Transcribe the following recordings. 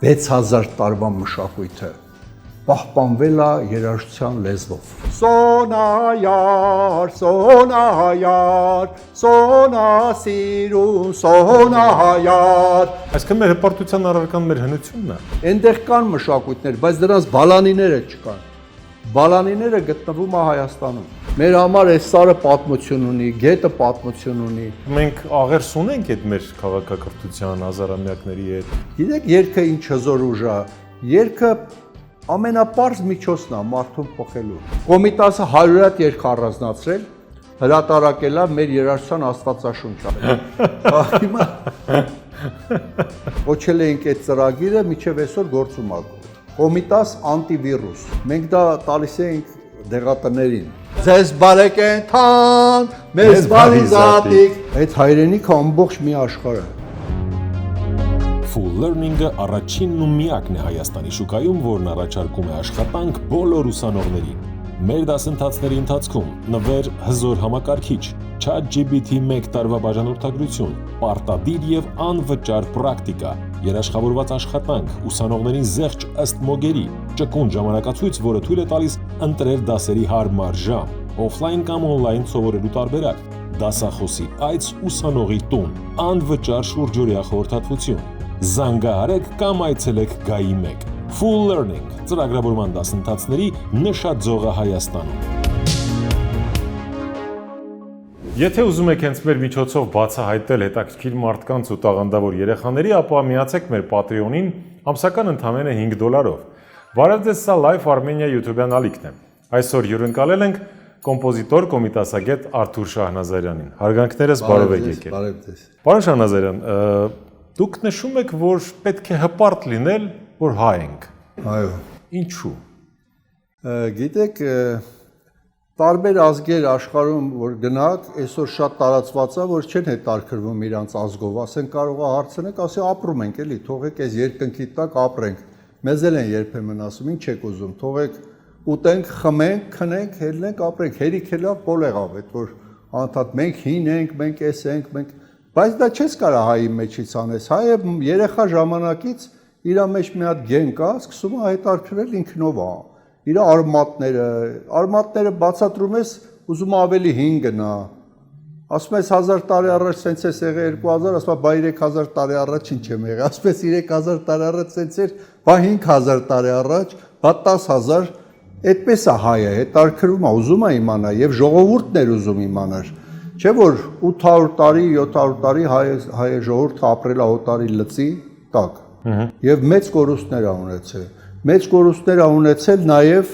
6000 տարվա մշակույթը պահպանվել է երաժշտության լեզվով։ Սոնայար, սոնայար, սոնասիրուն, սոնայար։ Այսինքն մեր հպարտության առարկան մեր հնությունն է։ Այնտեղ կան մշակույթներ, բայց դրանց բալանիները չկան։ Բալանիները գտնվում է Հայաստանում։ Մեր համար այս սարը պատմություն ունի, գետը պատմություն ունի։ Մենք աղերս ունենք այդ մեր քաղաքակրթության հազարամյակների հետ։ Գիտեք, երգը ինչ հզոր ուժ է։ Երգը ամենապարզ միջոցն է մարդուն փոխելու։ Կոմիտասը 100-ատ երգ առանձնացրել, հրատարակել է մեր երաժշտության աստվածաշունչը։ Հիմա կոչել ենք այդ ծրագիրը, մինչև այսօր գործում է։ Կոմիտաս անտիվիրուս։ Մենք դա տալիս ենք դեղատներին։ Ձեզ բարեկենդան, մեզ բարիզատիկ։ Այդ հայրենիքը ամբողջ մի աշխարհ է։ Full Learning-ը առաջինն ու միակն է Հայաստանի շուկայում, որն առաջարկում է աշխատանք բոլոր ուսանողներին։ Մեր դասընթացների ընթացքում նվեր հզոր համակարգիչ, ChatGPT 1 տարվա բաժանորդագրություն, պարտադիր եւ անվճար պրակտիկա, երաշխավորված աշխատանք, ուսանողներին զեղչ ըստ մոգերի, ճկուն ժամանակացույց, որը թույլ է տալիս ընտրել դասերի հարմար ժամ, օֆլայն կամ օնլայն սովորելու տարբերակ, դասախոսի այց ուսանողի տուն, անվճար շուրջօրյա խորհրդատվություն։ Զանգահարեք կամ այցելեք Գայի 1 Full Learning ծրագրավորման դասընթացների նշաձողը Հայաստանում։ Եթե ուզում եք հենց մեր միջոցով բացահայտել հետաքրքիր մարդկանց ու տաղանդավոր երեխաների, ապա միացեք մեր Patreon-ին ամսական ընդամենը $5։ Բարև ձեզ, սա Live Armenia YouTube-յան ալիքն է։ Այսօր հյուրընկալել ենք կոմպոզիտոր, կոմիտասագետ Արթուր Շահնազարյանին։ Հարգանքներս բարև եք եկել։ Բարև ձեզ։ Պարոն Շահնազարյան, դուք նշում եք, որ պետք է հպարտ լինել, որ հայ ենք։ Այո։ Ինչու։ Գիտեք, տարբեր ազգեր աշխարհում որ գնաք, այսօր շատ տարածված է, որ չեն հետաքրքրվում իրանց ազգով, ասեն կարող է հարցնեք, ասի ապրում ենք էլի, թողեք այս երկնքի տակ ապրենք։ Մեզ էլ են երբեմն ասում, ինչ եք ուզում, թողեք ուտենք, խմենք, քնենք, հելնենք, ապրենք, հերիք էլա պոլ եղավ, այդ որ անդադ մենք հին ենք, մենք էս ենք, մենք, բայց դա չես կարա հայի մեջից անես, հայը երեխա ժամանակից իր մեջ մի հատ գեն կա, սկսում է հետաքրքրել ինքնով է, իր արմատները բացատրում ես, ուզում ավելի հին գնա, ասում ես 1000 տարի առաջ սենց ես եղել 2000, ասում է բա 3000 տարի առաջ ինչ եմ եղել, ասում ես 3000 տարի առաջ սենց էր, բա 5000 տարի առաջ, բա 10000, այդպես է հայը, հետաքրքրում է, ուզում է իմանա եւ ժողովուրդն էր ուզում իմանար, չէ որ 800 տարի, 700 տարի հայ ժողովուրդը ապրել է օտարի լծի տակ եւ մեծ կորուստներ ա ունեցել։ Մեծ կորուստներ ա ունեցել նաեւ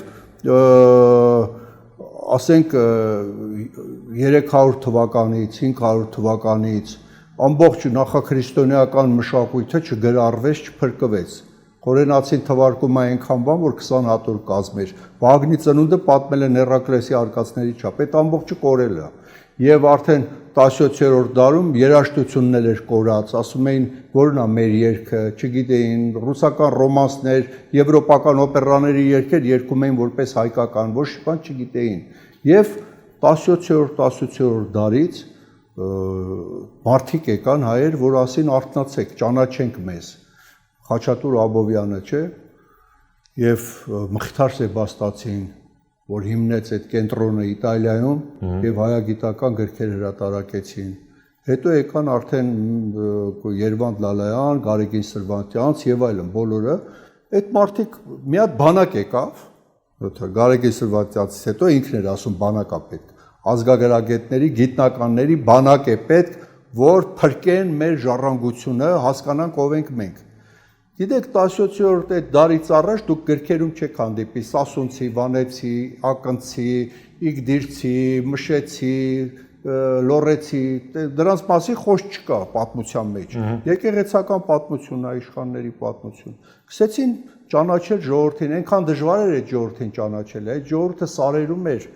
ասենք 300 թվականից, 500 թվականից ամբողջ նախաքրիստոնեական մշակույթը չգրառվեց, չփրկվեց։ Խորենացին թվարկում է այնքան բան, որ 20 հատոր կազմեր։ Վագնի ծնունդը պատմել է Հերակլեսի արկածների չափ, այդ ամբողջը կորել է։ Եվ արդեն 17-րդ դարում երաժշտությունն էր կորած, ասում էին, որն է մեր երգը, չգիտեին, ռուսական ռոմանսներ, եվրոպական օպերաների երգեր երգում էին որպես հայկական, ոչ բան չգիտեին։ Եվ 17-րդ դարից մարդիկ եկան հայեր, որ ասին արթնացեք, ճանաչենք մեզ։ Խաչատուր Աբովյանը, չէ, եւ Մխիթար Սեբաստացին, որ հիմնեց այդ կենտրոնը Իտալիայում եւ հայագիտական գրքեր հրատարակեցին։ Հետո եկան արդեն Երվանդ Լալայան, Գարեգին Սրվանտյանց եւ այլն, բոլորը։ Այդ մարդիկ մի հատ բանակ եկավ, Գարեգին Սրվանտյանցից հետո ինքն էր ասում բանակ է պետք։ Ազգագրագետների, գիտնականների բանակ է պետք, որ փրկեն մեր ժառանգությունը, հասկանանք ով ենք մենք։ Գիտեք, 17-րդ դարից առաջ դուք գրքերում չեք հանդիպի Սասունցի, Վանեցի, Ակնցի, Իգդիրցի, Մշեցի, Լորեցի, դրանց մասին խոսք չկա պատմության մեջ։ Եկեղեցական պատմություն է, իշխանների պատմություն։ Սկսեցին ճանաչել ժողովրդին, այնքան դժվար էր այդ ժողովրդին ճանաչելը, այդ ժողովուրդը սարերում էր,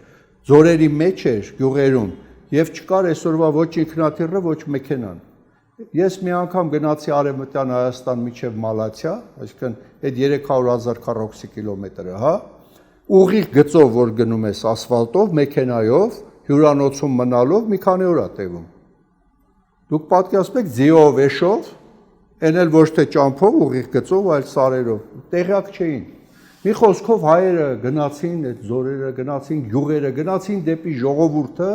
ձորերի մեջ էր, գյուղերում, եւ չկար այսօրվա ոչ ինքնաթիռը, ոչ մեքենան։ Ես մի անգամ գնացի Արևմտյան Հայաստան միջև Մալաթիա, այսինքն այդ 300,000 քառակուսի կիլոմետրը, հա, ուղիղ գծով որ գնում ես ասֆալտով, մեքենայով, հյուրանոցում մնալով մի քանի օր է տևում։ Դուք պատկերացնում եք ձիով, էշով, Այն էլ ոչ թե ճամփով, ուղիղ գծով, այլ սարերով, տեղյակ չէին։ Մի խոսքով հայերը գնացին այդ զորերը, գնացին գյուղերը, գնացին դեպի ժողովուրդը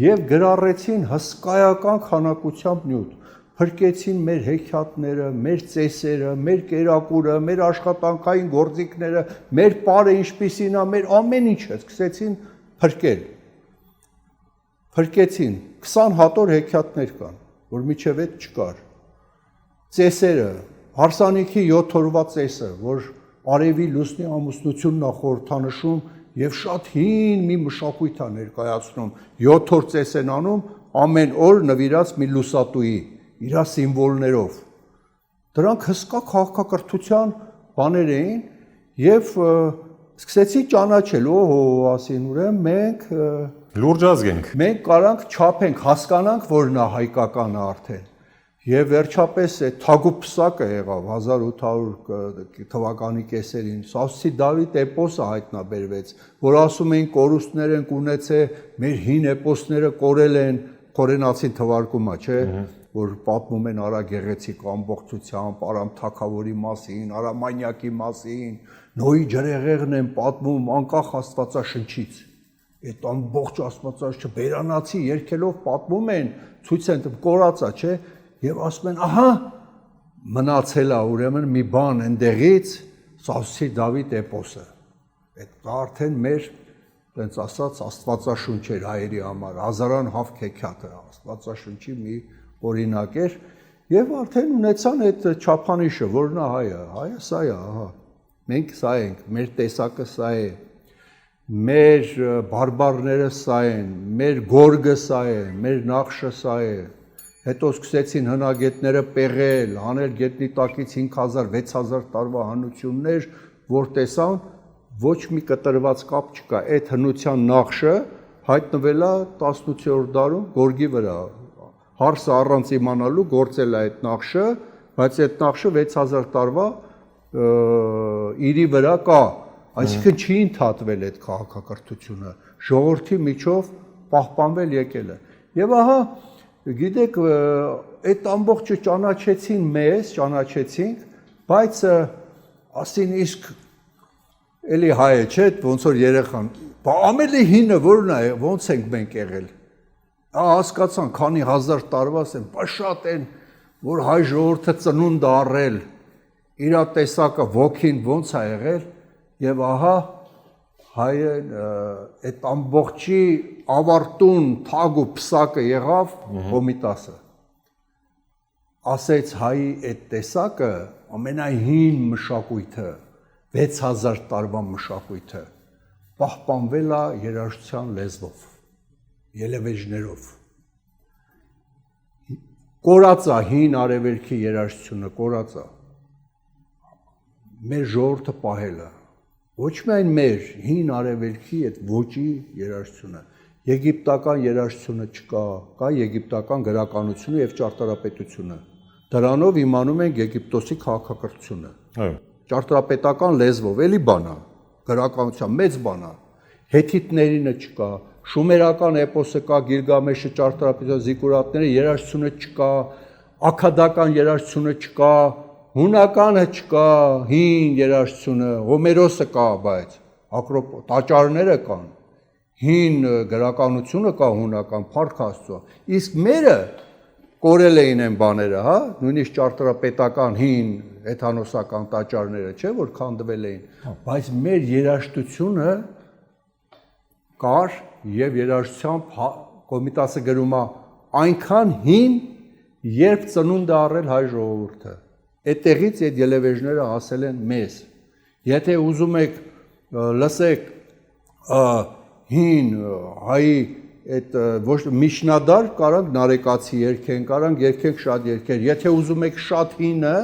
եւ գրառեցին հսկայական քանակությամբ նյութ։ Փրկեցին մեր հեքիաթները, մեր ծեսերը, մեր կերակուրը, մեր աշխատանքային գործիքները, մեր պարը ինչպիսին է, մեր ամեն ինչը սկսեցին փրկել։ Փրկեցին 20 հատոր հեքիաթներ կան, որ միջև այդ չկար։ Ծեսերը, հարսանիքի 7 օրվա ծեսը, որ արևի լուսնի ամուսնությունն է խորհրդանշում եւ շատ հին մի մշակույթ է ներկայացնում 7 օր ծես են անում ամեն օր նվիրած մի լուսատուի իր սիմվոլներով դրանք հսկա քաղաքակրթության բաներ էին եւ սկսեցի ճանաչել ասին ուրեմն մենք լուրջ ազգ ենք մենք կարանք չափենք հասկանանք որ նա հայկական է արդեն Եվ վերջապես այդ թագուփսակը եղավ 1800 թվականի կեսերին Սասի Դավիթ էպոսը հայտնաբերվեց, որ ասում էին կորուստներ են ունեցել, մեր հին էպոսները կորել են, Խորենացին թվարկումը, չէ, որ պատմում են Արա գեղեցիկ ամբողջությամբ, Արամ թագավորի մասին, Արամանյակի մասին, Նոյի ջրեղեղն են պատմում անկախ Աստվածաշնչից։ Այդ ամբողջ Աստվածաշնչը բերանացի երկելով պատմում են, ցույց են կորածա, չէ։ Եվ ասում են, ահա, մնացել է ուրեմն մի բան ընդեղից Սասի Դավիթ էպոսը։ Այդ արդեն մեր, տենց ասած, Աստվածաշունչ էր հայերի համար, հազարան հավք հեքիաթը Աստվածաշունչի մի օրինակ էր, եւ արդեն ունեցան այդ չափանիշը, որն է հայը սա է, ահա, մենք սա ենք, մեր տեսակը սա է, մեր բարբարները սա են, մեր գորգը սա է, մեր նախշը սա է, Հետո սկսեցին հնագետները պեղել, անել գետնի տակից 5000, 6000 տարվա հնություններ, որ տեսան ոչ մի կտրված կապ չկա։ Այդ հնության նախշը հայտնվել է 18-րդ դարում գորգի վրա։ Հարսը առանց իմանալու գործել է այդ նախշը, բայց այդ նախշը 6000 տարվա իրի վրա կա։ Այսինքն չի ընդհատվել այդ քաղաքակրթությունը, ժողովրդի միջով պահպանվել եկել է։ Եվ ահա Գիտեք, այդ ամբողջը ճանաչեցին մեզ, ճանաչեցինք, բայց ասին իսկ էլի հայ է, չէ, ոնց որ երեխան, ամենի հինը որն է, ոնց ենք մենք եղել։ Հասկացան, քանի հազար տարվա են, շատ են, որ հայ ժողովուրդը ծնունդ առել, իր տեսակը ոգին ոնց է եղել, եւ ահա հայը այդ ամբողջի ավարտուն թագ ու փսակը եղավ Կոմիտասը։ Ասեց հայի այդ տեսակը ամենահին մշակույթը 6000 տարվա մշակույթը պահպանվել է երաժշտության լեզվով, ելևէջներով։ Կորած է հին արևելքի երաժշտությունը, կորած է։ Մեր ժողովուրդը պահել է։ Ոչ միայն մեր հին արևելքի այդ ոճի երաժշտությունը, եգիպտական երաժշտությունը չկա, կա եգիպտական գրականությունը եւ ճարտարապետությունը։ Դրանով իմանում ենք Եգիպտոսի քաղաքակրթությունը։ Այո։ Ճարտարապետական լեզվով էլի բան է, գրականության մեծ բան է։ Հեթիտներինը չկա, շումերական էպոսը կա, Գիլգամեշը, ճարտարապետության զիկուրատները, երաժշտությունը չկա, աքադական երաժշտությունը չկա, հունականը չկա, հին երաժշտությունը, Հոմերոսը կա, բայց տաճարները կան, հին գրականությունը կա հունական, փառք Աստծո։ Իսկ մերը կորել էին այն բաները, հա, նույնիսկ ճարտարապետական հին հեթանոսական տաճարները, չէ, որ քանդվել էին, բայց մեր երաժշտությունը կար եւ երաժշտությամբ Կոմիտասը գրում է այնքան հին, երբ ծնունդ է առել հայ ժողովուրդը։ Այդտեղից այդ ելևէջները ասել են մեզ։ Եթե ուզում եք լսեք հին հայի այդ ոչ միջնադար կարանք նարեկացի երգեն, կարանք երգենք շատ երգեր։ Եթե ուզում եք շատ հինը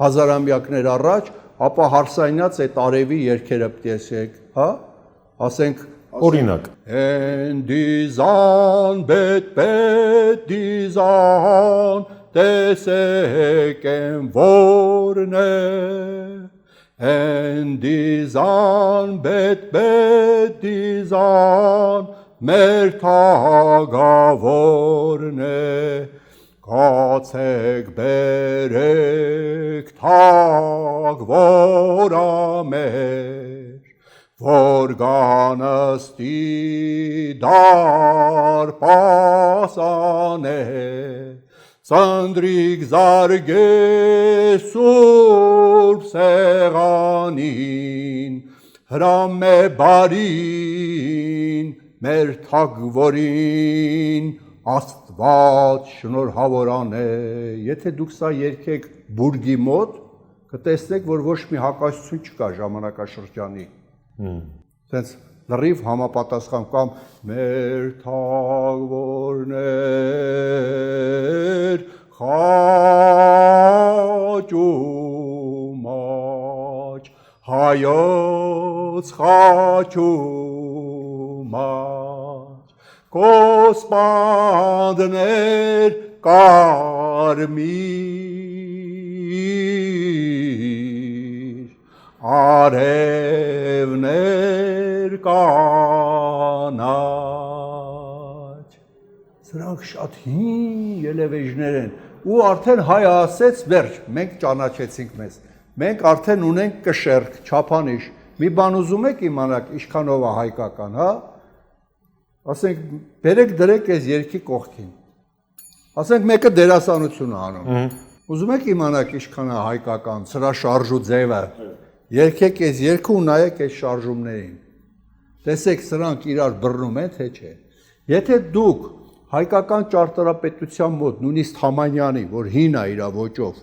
հազարամյակներ առաջ, ապա հարսանյաց այդ արևի երգերը պետք է ասեք, հա? Ասենք օրինակ Դիզան բետ դիզան տեսեք են որն է Դիզան բետ դիզան մեր թագավորն է Կացեք բերեք թակ որամեր, որ գանստի դարպասաներ, ծնդրիկ զարգե սուրբ սեղանին, հրամե բարին, մեր թագվորին, Աստված շնորհավոր անե։ Եթե դուք սա երգեք բուրգի մոտ, կտեսնեք, որ ոչ մի հակասություն չկա ժամանակաշրջանի։ Սենց լրիվ համապատասխան կամ մեր թագվորներ խաչում աչ, հայոց խաչում աչ, կոսպանդներ կարմիր, արևներ կանաչ, սրանք շատ հին ելևեժներ են ու արդեն հայ ասեց վերջ, մենք ճանաչեցինք մեզ, մենք արդեն ունենք կշեռք, չափանիշ, մի բան ուզում եք իմանաք ինչքանով է հայկական, հա? Ասենք, բերեք դրեք այս երկի կողքին, ասենք մեկը դերասանություն է անում, ուզում եք իմանաք ինչքան է հայկական, սրա շարժու ձևը, երկեք այս երկը ու նայեք այս շարժումներին, տեսեք սրանք իրար բռնում են, թե չէ, եթե դուք հայկական ճարտարապետության մոտ, նույնիսկ Թամանյանի, որ հին է իր ոճով,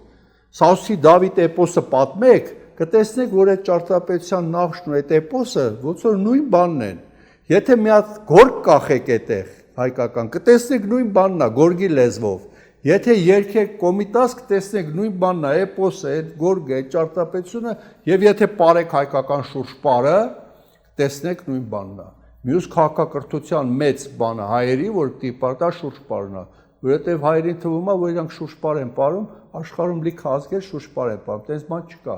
Սաուսի Դավիթ էպոսը պատմեք, կտեսնեք, որ այդ ճարտարապետության նախշն ու այդ էպոսը ոնց որ նույն բանն են, եթե մի հատ գորգ կախեք այդտեղ հայկական, կտեսնեք նույն բանն է, գորգի լեզվով, եթե երկեք կոմիտաս, կտեսնեք նույն բանն է, էպոսը, այդ գորգը, այդ ճարտարապետությունը, եւ եթե պարեք հայկական շուրջպարը, կտեսնեք նույն բանն է։ Մյուս քաղաքակրթության մեծ բանը հայերի, որ տիպարտա շուրջպարն է, որովհետև հայերին թվում է, որ իրանք շուրջպար են ապարում, աշխարհում լիքը ազգեր շուրջպար են ապարում, տես բան չկա։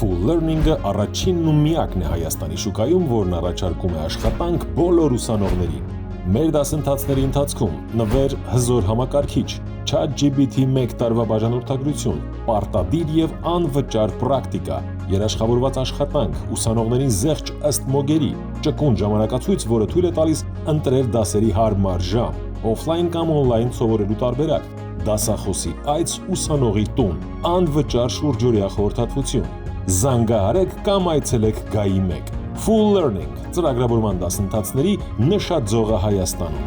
Full Learning-ը առաջինն ու միակն է Հայաստանի շուկայում, որն առաջարկում է աշխատանք բոլոր ուսանողներին։ Մեր դասընթացների ընթացքում նվեր հզոր համակարգիչ, ChatGPT-1 տարվա բաժանորդագրություն, պարտադիր եւ անվճար պրակտիկա, երաշխավորված աշխատանք, ուսանողներին զեղչ ըստ մոգերի, ճկուն ժամանակացույց, որը թույլ է տալիս ընտրել դասերի հարմար ժամ, օֆլայն կամ օնլայն սովորելու տարբերակ, դասախոսի այց ուսանողի տուն, անվճար շուրջօրյա խորհրդատվություն, զանգահարեք կամ այցելեք Գայի 1, Full Learning, ծրագրավորման դասընթացների նշաձողը Հայաստանում։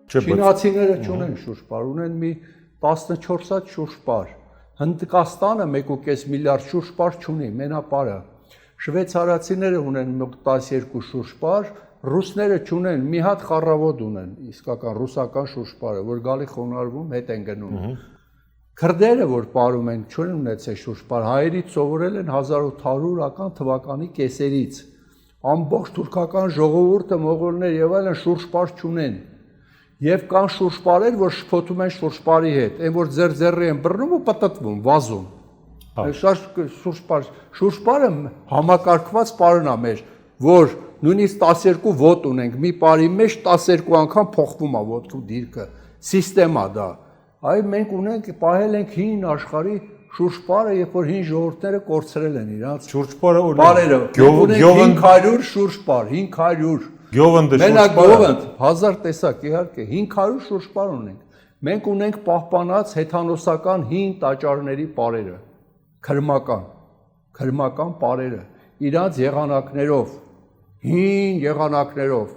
Չինացիները չունեն շուրջպար, ունեն մի 14 հատ շուրջպար, Հնդկաստանը 1.5 միլիարդ շուրջպար չունի, մենապարը, շվեցարացիները ունեն 12 շուրջպար, ռուսները չունեն, մի հատ խառավոտ ունեն, իսկական ռուսական շուրջպարը, որ գալի խոնարհվում, հետ են գնում։ Քրդերը, որ ապարում են, չունեն ունեցել շուրջպար, հայերից սովորել են 1800 թվականի կեսերից, ամբողջ թուրքական ժողովուրդը, մողոլներ եւ այլն շուրջպար չունեն։ Եվ կան շուրջպարեր, որ շփոթում են շուրջպարի հետ, այն որ ձեր ձեռի են բռնում ու պտտվում, վազում։ Շուրջպարը համակարգված պարն է մեր, որ նույնիսկ 12 ոտ ունենք, մի պարի մեջ 12 անգամ փոխվում է ոտքու դիրքը, սիստեմա դա։ Այ մենք ունենք, պահել ենք հին աշխարհի շուրջպարը, երբ որ հին ժողովուրդները կորցրել են իրանց շուրջպարը բարերը։ 500 շուրջպար, 500 Գյովնդը Մենակ գովընդ 1000 տեսակ, իհարկե 500 շուրջպար ունենք։ Մենք ունենք պահպանած հեթանոսական հին տաճարների պարերը, քրմական պարերը, իրանց եղանակներով, հին եղանակներով։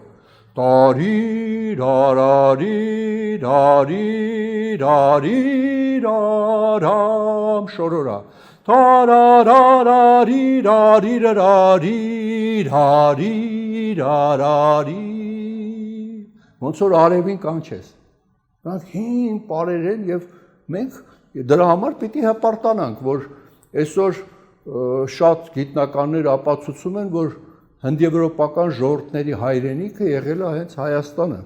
Տարիրարարիրարիրարիրարամ շորորա տարարարարիրարիրարիրարիրարարի ոնց որ արևին կանչես։ Նրանք հին պարեր են եւ մենք դրա համար պիտի հպարտանանք, որ այսօր շատ գիտնականներ ապացուցում են, որ հնդեվրոպական ժողովուրդների հայրենիքը եղել է հենց Հայաստանը։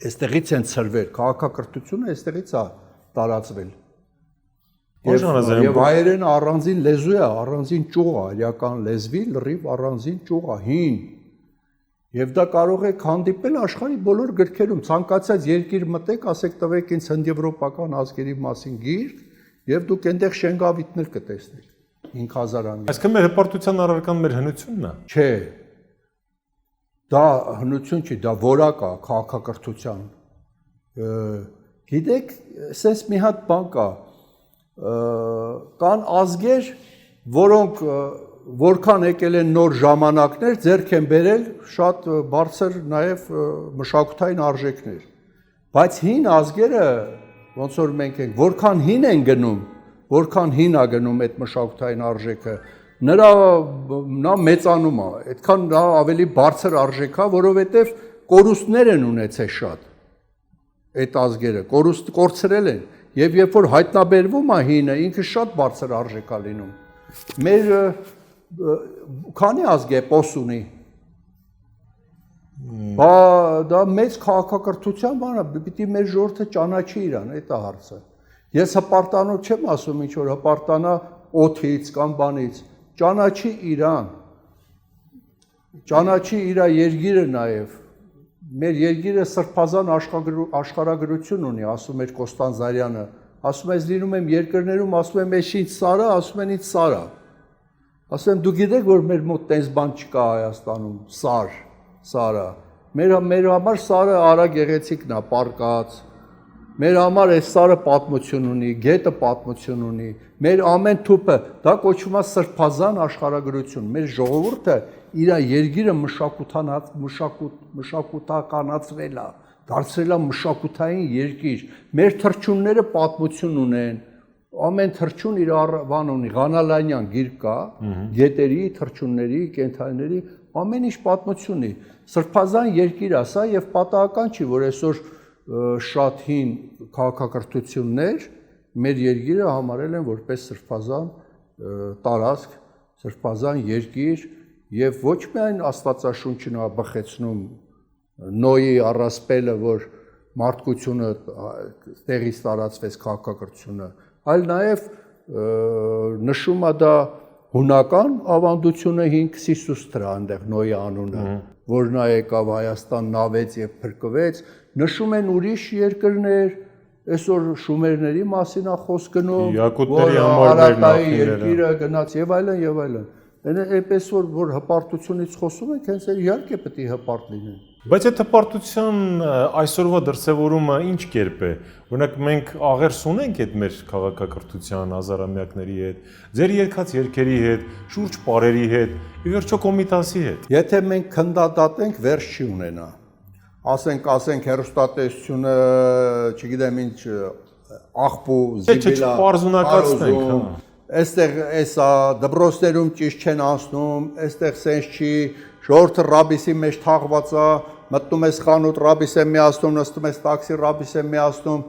Այստեղից են ծրվել, քաղաքակրթությունը այստեղից է տարածվել։ Եվ հայերենը առանձին լեզու է, առանձին ճյուղ է, իրական լեզվի լրիվ առանձին ճյուղ է, հին։ Եվ դա կարող եք հանդիպել աշխարհի բոլոր գրքերում, ցանկացած երկիր մտեք, ասեք տվեք ինձ հնդեվրոպական ազգերի մասին գիրք, եւ դուք այնտեղ շենգավիթներ կտեսնեք 5000-ամյա։ Այսինքն մեր հպարտության առարկան մեր հնությունն է։ Չէ։ Դա հնություն չի, դա որակ է քաղաքակրթության։ Գիտեք, sense մի հատ բան կա։ Կան ազգեր, որոնք որքան եկել են նոր ժամանակներ, ձեռք են բերել շատ բարձր նաև մշակութային արժեքներ։ Բայց հին ազգերը, ոնց որ մենք ենք, որքան հին են գնում, որքան հին է գնում այդ մշակութային արժեքը, նա մեծանում է, այդքան նա ավելի բարձր արժեք է, որովհետև կորուստներ են ունեցել շատ այդ ազգերը, կորցրել են, եւ երբ որ հայտնաբերվում է հինը, ինքը շատ բարձր արժեք է լինում։ Մեր քանի ազգ է պոս ունի։ Դա մեծ քաղաքակրթության բան է, պիտի մեր ժողովուրդը ճանաչի իրան, այդ է հարցը։ Ես հպարտանոց չեմ ասում ինչ որ հպարտանա օդից կամ բանից, ճանաչի իրան, ճանաչի իր երկիրը նաև։ Մեր երկիրը սրբազան աշխարհագրություն ունի, ասում էր Կոստանդզարյանը, ասում ես լինում եմ երկրներում, ասում եմ ես ինչ սարա, ասում են ինչ սարա։ Ասում եմ դու գիտեք որ մեր մոտ տես բան չկա Հայաստանում, սարը։ Մեր համար սարը արա գեղեցիկն է, պարկած։ Մեր համար այս սարը պատմություն ունի, գետը պատմություն ունի։ Մեր ամեն թուփը, դա կոչվում է սրբազան աշխարհագրություն։ Մեր ժողովուրդը իր երկիրը մշակութականացրել է, դարձրել է մշակութային երկիր։ Մեր թռչունները պատմություն ունեն։ Ամեն թռչուն իր բան ունի, Ղանալանյան գիրք կա, գետերի, թռչունների, կենդանիների, ամեն ինչ պատմություն ունի։ Սրբազան երկիր է սա եւ պատահական չի, որ այսօր շատ հին քաղաքակրթություններ մեր երկիրը համարել են որպես սրբազան տարածք, սրբազան երկիր եւ ոչ միայն Աստվածաշունչն է բխեցնում Նոյի առասպելը, որ մարդկությունը տեղից տարածվեց քաղաքակրթությունը, այլ նաեւ նշում է դա հունական ավանդությունը 5 Սիսուստրա այնտեղ Նոյի անունը, որ նա եկավ Հայաստան նավեց եւ փրկվեց, նշում են ուրիշ երկրներ, այսօր շումերների մասին է խոսք գնում, Յակուտների համար Արաքայի երկիրը գնաց եւ այլն եւ այլն։ Այնպես որ հպարտությունից խոսում ենք, հենց իհարկե պետք է հպարտ լինեն։ Բայց այդ հպարտության այսօրվա դրսևորումը ինչ կերպ է։ Օրինակ մենք աղերս ունենք այդ մեր քաղաքակրթության հազարամյակների հետ, ձեր երգած երգերի հետ, շուրջ պարերի հետ, ի վերջո Կոմիտասի հետ։ Եթե մենք քննադատենք, վերջ չի ունենա։ Ասենք հերոստատեսությունը, չգիտեմ ինչ, աղբու, զիբիլա, պարզունակացնենք, այստեղ էսա դպրոցներում ճիշտ չեն անցնում, այստեղ սենց չի, ժողովուրդը ռաբիսի մեջ թաղված է, մտնում ես խանութ, ռաբիս է միացնում, նստում ես տաքսի, ռաբիս է միացնում,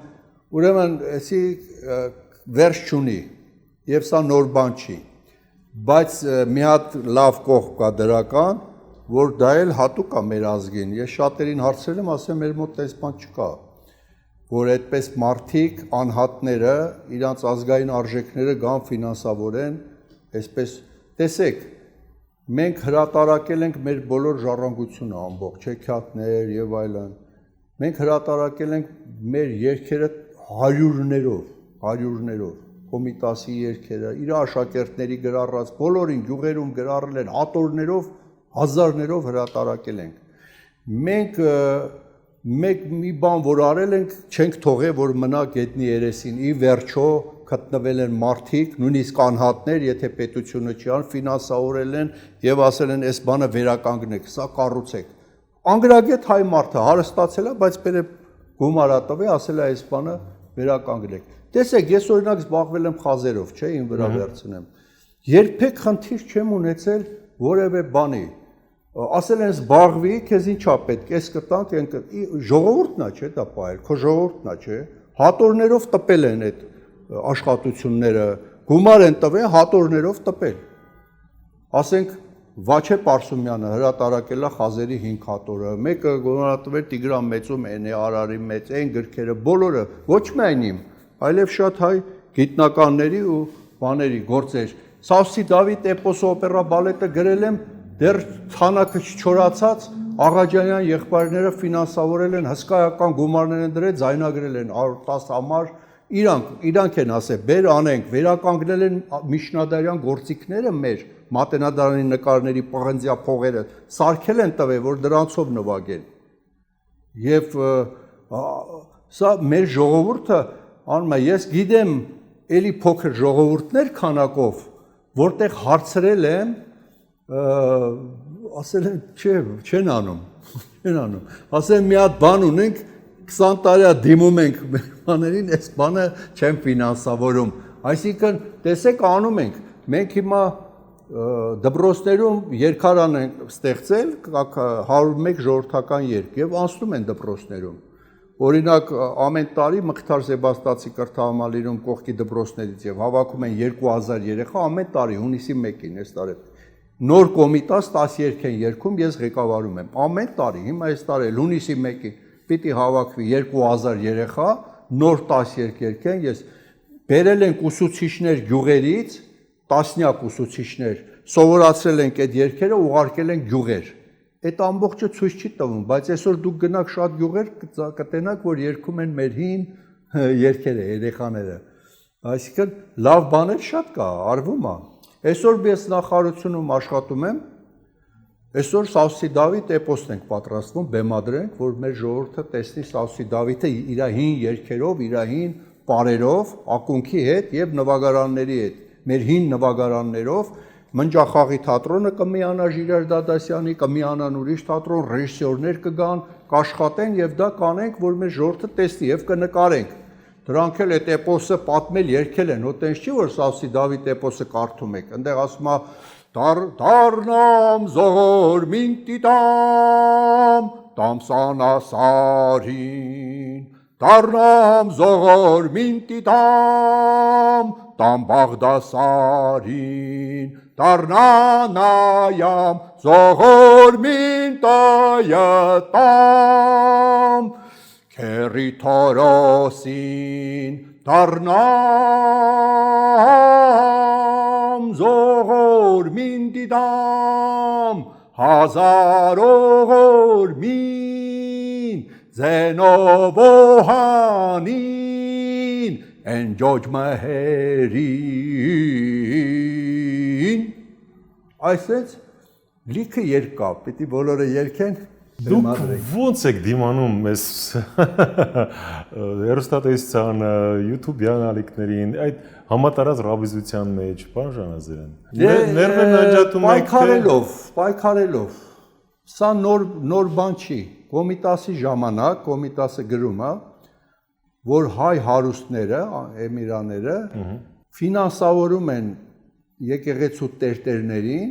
ուրեմն էսի վերջ չունի, եւ սա նոր բան չի, բայց մի հատ լավ կողմ կա դրական, որ դա էլ հատուկ է մեր ազգին, ես շատերին հարցրել եմ, ասեմ մեր մոտ այս բան չկա, որ այդպես մարդիկ, անհատները, իրանց ազգային արժեքները գան ֆինանսավորեն, այսպես, տեսեք, մենք հրատարակել ենք մեր բոլոր ժառանգությունը ամբողջ, հեքիաթներ եւ այլն, մենք հրատարակել ենք մեր երգերը հարյուրներով, Կոմիտասի երգերը, իր աշակերտների գրառած, բոլորին գյուղերում գրառել են, հատորներով, հազարներով հրատարակել ենք, մենք մի բան որ արել ենք, չենք թողել, որ մնա գետնի երեսին, ի վերջո գտնվել են մարդիկ, նույնիսկ անհատներ, եթե պետությունը չի ան, ֆինանսավորել են եւ ասել են, այս բանը վերականգնեք, սա կառուցեք։ Անգրագետ հայ մարդը հարստացել է, բայց բերե գումարա տվե, ասել է այս բանը վերականգնեք։ Տեսեք, ես օրինակ զբաղվել եմ խազերով, չէ, ին վրա վերցնեմ։ Երբեք խնդիր չեմ ունեցել որևէ բանի։ Ասել են զբաղվի, քեզ ինչա պետք, այս կտանք, այն ժողովուրդն է, չէ, դա պահել, քո ժողովուրդն է, չէ։ Հատորներով տպել են այդ աշխատությունները, գումար են տվել, հատորներով տպել։ Ասենք Վաչե Պարսումյանը հրատարակել է խազերի 5 հատորը, մեկը գոնարատվել Տիգրան Մեծում, Էնե Արարի մեծ, այն գրքերը, բոլորը, ոչ միայն իմ, այլև շատ հայ գիտնականների ու բաների գործեր։ Սավսի Դավիթ էպոսը օպերա բալետը գրել եմ, դեռ ցանակը չչորացած, Աղաջանյան եղբայրները ֆինանսավորել են, հսկայական գումարներ են դրել, ձայնագրել են 10 համար, իրանք են ասել, բեր անենք, վերականգնել են միջնադարյան գործիքները մեր մատենադարանի նկարների պղնձյա փողերը, սարքել են տվել, որ դրանցով նվագեն։ Եվ սա մեր ժողովուրդը անում է, ես գիտեմ էլի փոքր ժողովուրդներ քանակով, որտեղ հարցրել եմ, ասել են, չեն անում, ասել են մի հատ բան ունենք, 20 տարի դիմում ենք մեր բաներին, այս բանը չեն ֆինանսավորում, այսինքն տեսեք անում ենք, մենք հիմա դպրոցներում երկարան ենք ստեղծել 101 ժողովրդական երգ եւ անցնում են դպրոցներում, օրինակ ամեն տարի Մղթար Սեբաստացի կրթահամալիրում կողքի դպրոցներից եւ հավաքում են 2000 երեխա ամեն տարի հունիսի 1-ին այս տարի նոր կոմիտաս 10 երգ են երգում, ես ղեկավարում եմ ամեն տարի, հիմա այս տարի հունիսի 1-ին պիտի հավաքվի 2000 երեխա, նոր 10 երգ երգեն, ես բերել ենք ուսուցիչներ գյուղերից, տասնյակ ուսուցիչներ, սովորացրել ենք այդ երգերը, ուղարկել ենք գյուղեր։ Այդ ամբողջը ցույց չի տվում, բայց այսօր դուք գնաք շատ գյուղեր կտենաք, որ երգում են մեր հին երգերը, երեխաները։ Այսինքն լավ բաներ շատ կա, արվում է։ Այսօր ես նախարարությունում աշխատում եմ, այսօր Սավսի Դավիթ էպոսն ենք պատրաստվում, բեմադրենք, որ մեր ժողովուրդը տեսնի Սավսի Դավիթը իր հին երգերով, իր հին պարերով, ակունքի հետ եւ նվագարանների հետ, մեր հին նվագարաններով Մնջախաղի թատրոնը կմիանա Ժիրայր Դադասյանի, կմիանան ուրիշ թատրոն, ռեժիսորներ կգան, կաշխատեն եւ դա կանենք, որ մեր ժողովուրդը տեսնի եւ կնկարենք։ Դրանք էլ այդ էպոսը պատմել երգել են, հո տենց չի որ Սավսի Դավիթ էպոսը կարդում եք, այնտեղ ասում է դառնամ զողորմին տիտամ, տամսանասարին, դառնամ զողորմին տիտամ, տամ Բաղդասարին, դառնանայամ զողորմին տայտամ, քերի Թորոսին, դառնամ զողորմին դիդամ, հազարողորմին, զենովոհանին, են ջոջ մհերին, այսպես լիքը երկ կա, պիտի բոլորը երգեն, Դուք ո՞նց եք դիմանում այս հեռուստատեսության, YouTube-յան ալիքներին, այդ համատարած ռաբիզության մեջ, բան Ժանազարյան։ Ներվ են անջատում եք պայքարելով։ Սա նոր բան չի։ Կոմիտասի ժամանակ, Կոմիտասը գրում է, որ հայ հարուստները, էմիրաները ֆինանսավորում են եկեղեցու տերտերներին,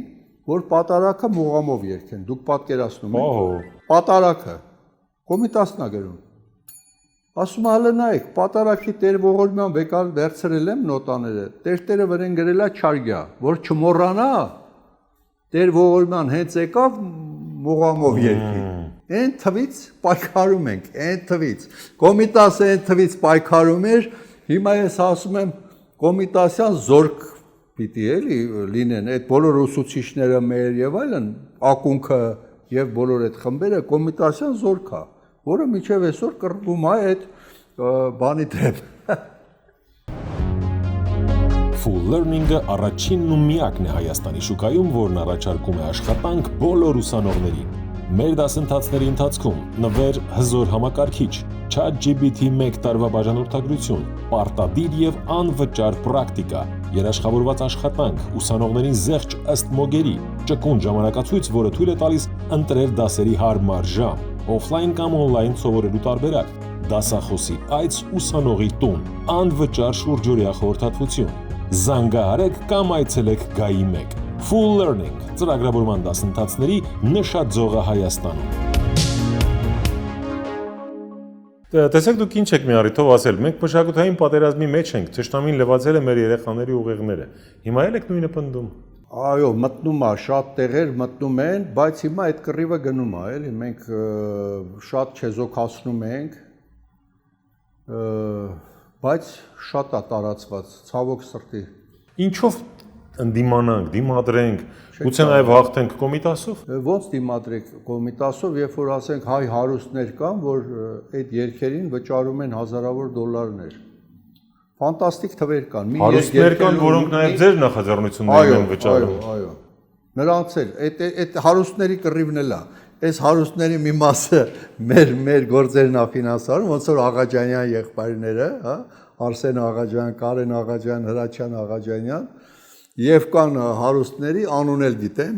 որ պատարակը մուղամով երգեն, դուք պատկերացնում եք, պատարակը, Կոմիտասն է գրում, ասում հալը նայեք, պատարակի տեր ողորմյան վերցրել եմ նոտաները, տերտերը վրեն գրել է չարգյա, որ չմոռանա, տեր ողորմյան հենց եկավ մուղամով երգի, են թվից պայքարում ենք, են թվից, Կոմիտասը են թվից պայքարում էր, հիմա ես ասում եմ Կոմիտասյան զորք պիտի էլի լինեն, այդ բոլոր ուսուցիչները մեր եւ այլն, ակունքը եւ բոլոր այդ խմբերը Կոմիտասյան զորք է, որը միջև այսօր կռվում է այդ բանի դեմ։ Full Learning-ը առաջինն ու միակն է Հայաստանի շուկայում, որն առաջարկում է աշխատանք բոլոր ուսանողներին։ Մեր դասընթացների ընթացքում նվեր հզոր համակարգիչ, ChatGPT 1 տարվա բաժանորդագրություն, պարտադիր եւ անվճար պրակտիկա, երաշխավորված աշխատանք, ուսանողներին զեղչ ըստ մոգերի, ճկուն ժամանակացույց, որը թույլ է տալիս ընտրել դասերի հարմար ժամ, օֆլայն կամ օնլայն սովորելու տարբերակ, դասախոսի այց ուսանողի տուն, անվճար շուրջօրյա խորհրդատվություն։ Զանգահարեք կամ այցելեք Գայի 1։ Full Learning ծրագրավորման դասընթացների նշաձողը Հայաստանում։ Տեսեք դուք ինչ եք մի առիթով ասել, մենք մշակութային պատերազմի մեջ ենք, թշնամին լվացել է մեր երեխաների ուղեղները։ Հիմա էլ եք նույնը պնդում։ Այո, մտնում է, շատ տեղեր մտնում են, բայց հիմա այդ կռիվը գնում է, էլի մենք շատ չեզոքացնում ենք, բայց շատ է տարածված, ցավոք սրտի։ Ինչով ընդդիմանանք, դիմադրենք, գուցե նաև հաղթենք Կոմիտասով։ Ոնց դիմադրեք Կոմիտասով, երբ որ ասենք հայ հարուստներ կան, որ այդ երկերին վճարում են հազարավոր դոլարներ։ Ֆանտաստիկ թվեր կան։ Հարուստներ կան, որոնք նաև ձեր նախաձեռնություններն են վճարում։ Այո։ Նրանց էլ այդ հարուստների կռիվն էլ է։ Այս հարուստների մի մասը մեր գործերն է ֆինանսարում, ոնց որ Աղաջանյան եղբայրները, հա, Արսեն Աղաջյան, Կարեն Աղաջյան, Հրաչյան Աղաջանյան, եւ կան հարուստների անուն էլ գիտեմ,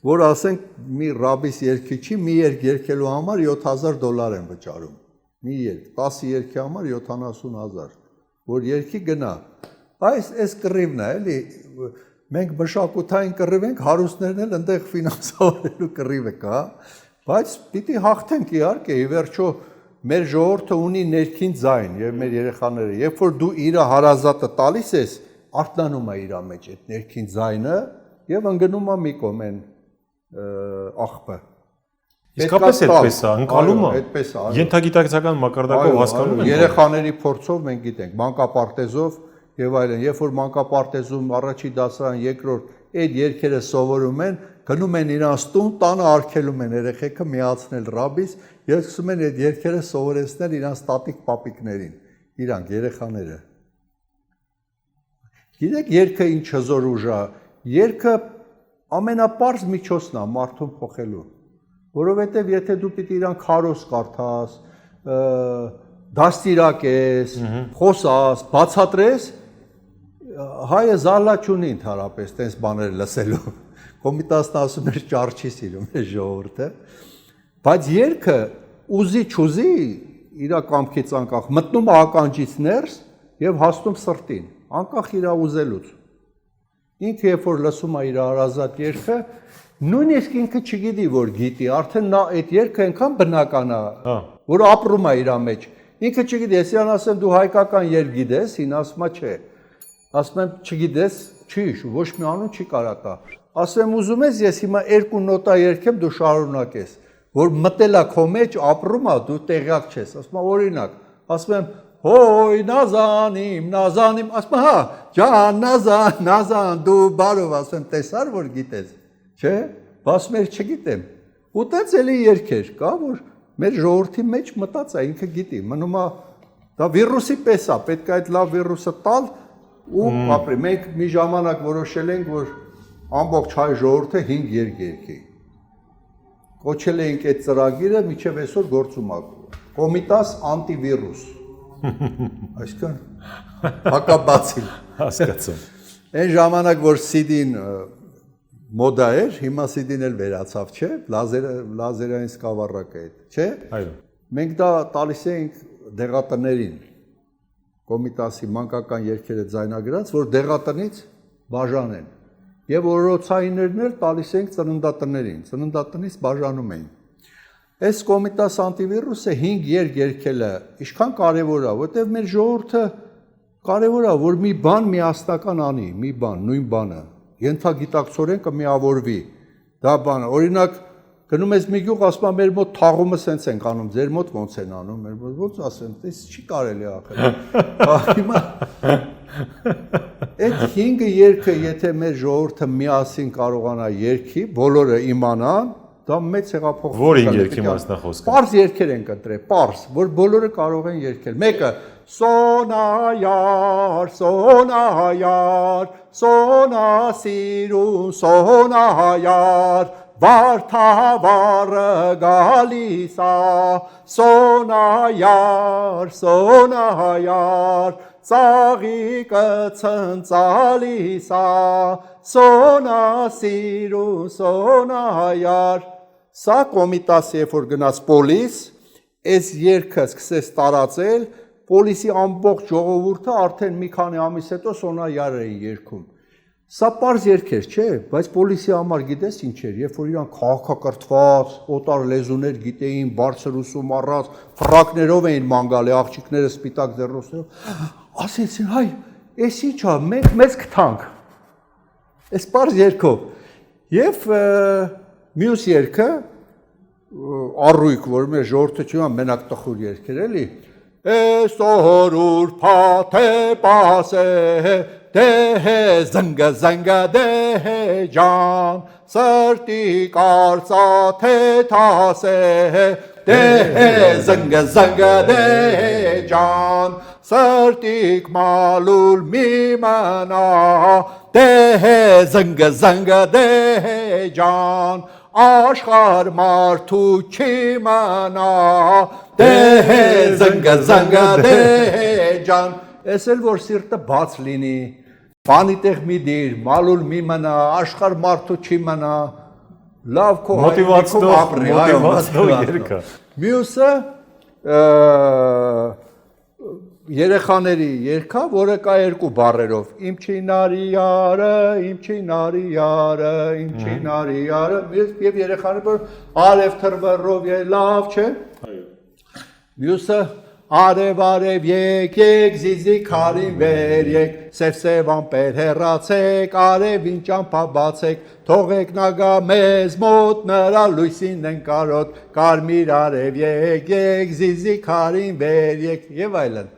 որ ասենք մի ռաբիս երկիչի մի երգ երկելու համար $7000 են վճարում։ Մի երգ, 10 երգի համար 70000, որ երգի գնա։ Այս կռիվն է, էլի, մենք մշակութային կռիվ ենք, հարուստներն էլ այնտեղ ֆինանսավորելու կռիվը կա, բայց պիտի հաղթենք իհարկե, ի վերջո մեր ժողովուրդը ունի ներքին ձայն եւ մեր երեխաները, երբ որ դու իր հարազատը տալիս ես, արթնանում է իր մեջ այդ ներքին ձայնը եւ ընկնում է մի կողմ են աղբը։ Իսկապես այդպես է, ընկալում է։ Այդպես է։ Ենթագիտակցական մակարդակով հասկանում ենք։ Երեխաների փորձով մենք գիտենք, մանկապարտեզով եւ այլն, երբ որ մանկապարտեզում առաջի դասարան, երկրորդ այդ երգերը սովորում են, գնում են իրանց տուն, տանը արգելում են երեխեքը միացնել ռաբիս եւ սկսում են այդ երգերը սովորեցնել իրանց տատիկ պապիկներին, իրանք երեխաները։ Գիտեք, երգը ինչ հզոր ուժ է, երգը ամենապարզ միջոցն է մարդուն փոխելու, որովհետեւ եթե դու պիտի իրան քարոզ կարդաս, դաստիարակես, խոսաս, բացատրես, հայը զալա չունի ընդհանրապես տես բաներ լսելու։ Կոմիտասն ասում էր ճար չի սիրում է ժողովուրդը, բայց երգը ուզի չուզի իր կամքից անկախ մտնում է ականջից ներս եւ հասնում սրտին, անկախ իր ուզելուց։ Ինքը երբ որ լսում է իր հարազատ երգը, նույնիսկ ինքը չգիտի որ գիտի, արդեն նա այդ երգը այնքան բնական է, որ ապրում է իր մեջ։ Ինքը չգիտի, ես իրան ասեմ դու հայկական երգ գիտես, ինձ ասում է չէ։ Ասում եմ չգիտես, չի հիշու, ոչ մի անուն չի կարա տա։ Ասում եմ ուզում ես ես հիմա 2 նոտա երգեմ դու շարունակես, որ մտելա քո մեջ, ապրում է, դու տեղյակ չես։ Ասում եմ օրինակ, ասում եմ հոյ նազանիմ, նազանիմ, ասում եմ հա, ջան, նազան, նազան, դու բարով, ասում եմ տեսար որ գիտես, չէ, բաս մեր չգիտեմ։ Ու տենց էլի երգեր կա, որ մեր ժողովրդի մեջ մտած է, ինքը գիտի, մնում է դա վիրուսի պես է, պետք է այդ լավ վիրուսը տալ ու ապրի։ Մենք մի ժամանակ որոշել ենք, որ ամբողջ հայ ժողովուրդը 5 երգ երգի։ Կոչել էինք այդ ծրագիրը, մինչև այսօր գործում է։ Կոմիտաս անտիվիրուս։ Այսինքն հակաբացիլ։ Հասկացա։ Այն ժամանակ որ CD-ն մոդա էր, հիմա CD-ն էլ վերացավ, չէ՞, լազերային սկավառակը այդ, չէ՞։ Այո։ Մենք դա տալիս էինք դեղատներին, Կոմիտասի մանկական երգերը ձայնագրած, որ դեղատնից բաժանեն։ Եվ օրոցայիններն էլ տալիս էինք ծննդատներին, ծննդատնից բաժանում էին։ Այս Կոմիտաս անտիվիրուսը 5 երգ երգելը ինչքան կարևոր է, որտեղ մեր ժողովուրդը կարևոր է, որ մի բան միասնական անի, մի բան, նույն բանը, ենթագիտակցորեն կմիավորվի։ Դա բանը, օրինակ գնում ես մի գյուղ, ասում եմ մեր մոտ թաղումը սենց ենք անում, ձեր մոտ ոնց են անում, մեր մոտ ոնց ասեմ, դες չի կարելի ախր։ Հիմա այդ 5 երգը, եթե մեր ժողովուրդը միասին կարողանա երգի, բոլորը իմանան, դա մեծ հեղափոխություն։ Որ 5 երգի մասն է խոսքը։ Պարզ երգեր են կտրել, պարզ, որ բոլորը կարող են երգել։ Մեկը Սոնայար, Սոնայար, Սոնասիրուն, Սոնայար, Վարդավառը գալիս է, Սոնայար, Սոնայար, ծաղիկը ցնցալիս է, Սոնասիրուն, Սոնայար։ Սա Կոմիտասի երբ որ գնաց պոլիս, այս երգը սկսեց տարածել, պոլիսի ամբողջ ժողովուրդը արդեն մի քանի ամիս հետո Սոնայար էին երգում։ Սա պարզ երգեր, չէ, բայց պոլիսի համար գիտես ինչ էր, երբ որ իրան քաղաքակրթված, օտար լեզուներ գիտեին, բարձր ուսում առած, ֆրակներով էին ման գալի, աղջիկները սպիտակ ձեռնոցներով, ասեցին, հայ, էս ինչ է, մենք մեզ կթանք։ Այս պարզ երգով։ Եվ մյուս երգը առույգ, որ մեր ժողովուրդը չունի մենակ տխուր երգեր էլի, Այսօր ուրբաթ է պասե, դեհե զնգը զնգը դեհե ջան, սրտի կարծաթ է թասե, դեհե զնգը զնգը դեհե ջան, սրտիկ մալուլ մի մնա, դեհե զնգը զնգը դեհե ջան, աշխար մարդու չի մնա, դեհե զնգը զնգը դեհե ջան, ես էլ որ սիրտը բաց լինի, բանի տեղ մի դիր, մալուլ մի մնա, աշխար մարդու չի մնա, լավ քո մոտիվացնող երգը։ Մյուսը երեխաների երգա, որը կա երկու բառերով, իմ չինարի յարը, իմ չինարի յարը, իմ չինարի յարը, եւ երեխաները որ արև թրվռով լավ չէ։ Մյուսը արև արև եք զիզի քարին վեր եք, սև ամպեր հեռացեք, արևին ճամփա բացեք, թողեք նա գա մեզ մոտ, նրա լույսին են կարոտ, կարմիր արև եք զիզի քարին վեր եք եւ այլն։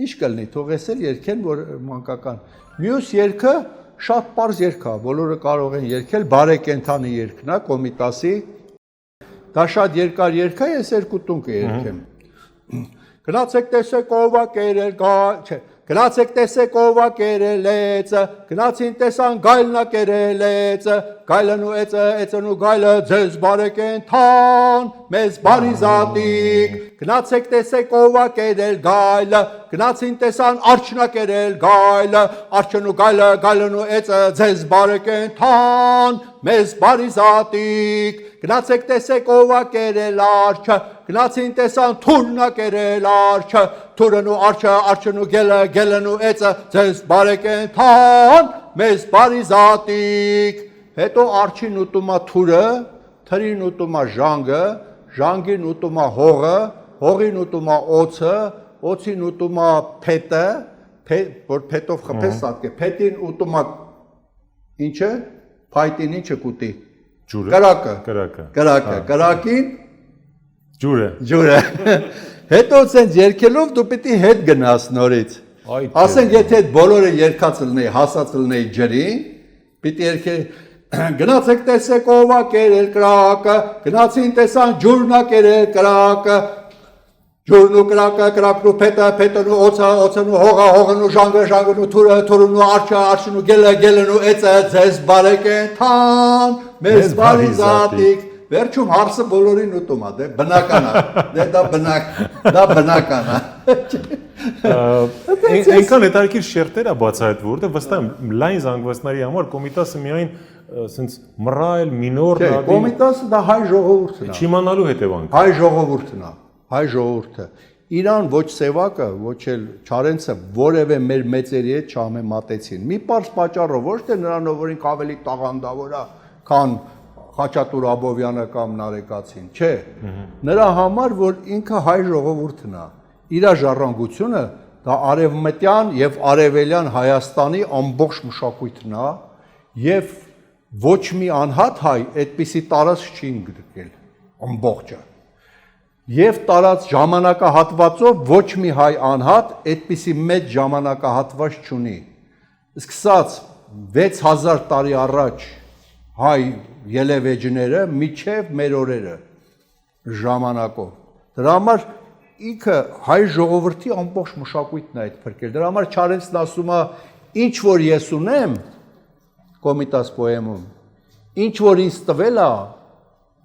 Ինչ կլինի, թող ես էլ երգեն, որ մանկական։ Մյուս երգը շատ պարզ երգ է, բոլորը կարող են երգել, բարեկենդանի երգն է, Կոմիտասի։ Դա շատ երկար երգ է, ես երկու տուն կերգեմ։ Գնացեք տեսեք ով է կերել, չէ, գնացեք տեսեք ով է կերել էծը, գնացին տեսան գայլնա կերել էծը, գայլն ու էծն ու գայլը ձեզ բարեկենդան, մեզ բարի զատիկ, գնացեք տեսեք ով է կերել գայլը, գնացին տեսան արջնա կերել գայլը, արջն ու գայլը, գայլն ու էծը ձեզ բարեկենդան, մեզ բարի զատիկ, գնացեք տեսեք ով է կերել արջը, գնացին տեսան թուրնա կերել արջը, թուրն ու արջը, արջն ու գելն ու էծը ձեզ բարեկենդան, մեզ բարի զատիկ, հետո արջին ուտում է թուրը, թրին ուտում է ժանգը, ժանգին ուտում է հողը, հողին ուտում է օձը, օձին ուտում է փետը, որ փետով խփես սատկե, փետին ուտում է ինչը, փայտին ինչը կուտի, կրակը, կրակին ջուրը, հետո ցենց երկելով դու պիտի հետ գնաս նորից, ասենք եթե բոլորը երկած լինեի, հասած լինեի ջրին, պիտի երկել, գնացեք տեսեք ով է կերել կրակը, գնացին տեսան ջուրն է կերել կրակը, ջուրն ու կրակը, կրակն ու փետը, փետն ու օձը, օձն ու հողը, հողն ու ժանգը, ժանգն ու թուրը, թուրն ու արջը, արջն ու գելն ու էծը, ձեզ բարեկենդան, մեզ բարի զատիկ, վերջում հարսը բոլորին ուտում է, դե բնական է, դա բնական է։ Այնքան հետարքիր շերտեր է բացահայտվում, որտեղ վստահ եմ լայն զանգվածների համար Կոմիտասը միայն սենց մռայլ մինոր նադի։ Կոմիտասը դա հայ ժողովուրդն է։ Չիմանալու հետևանք։ Հայ ժողովուրդն է, հայ ժողովուրդը։ Իրան ոչ Սևակը, ոչ էլ Չարենցը որևէ մեր մեծերի հետ չհամեմատեցին։ Մի պարզ պատճառով, ոչ թե նրանով որ ինք ավելի տաղանդավոր է, քան Խաչատուր Աբովյանը կամ Նարեկացին, չէ, նրա համար, որ ինքը հայ ժողովուրդն է, իր ժառանգությունը դա արևմտյան եւ արևելյան Հայաստանի ամբողջ մշակույթն է եւ ոչ մի անհատ հայ այդպիսի տարածք չի ընդգրկել ամբողջը եւ տարած ժամանակահատվածով ոչ մի հայ անհատ այդպիսի մեծ ժամանակահատված չունի սկսած 6000 տարի առաջ հայ ելևեջները միջև մեր օրերը ժամանակով դրա համար ինքը հայ ժողովրդի ամբողջ մշակույթն է այդ փրկել դրա համար Չարենցն ասում է ինչ որ ես ունեմ Կոմիտաս պոեմում ինչ որ ինձ տվել է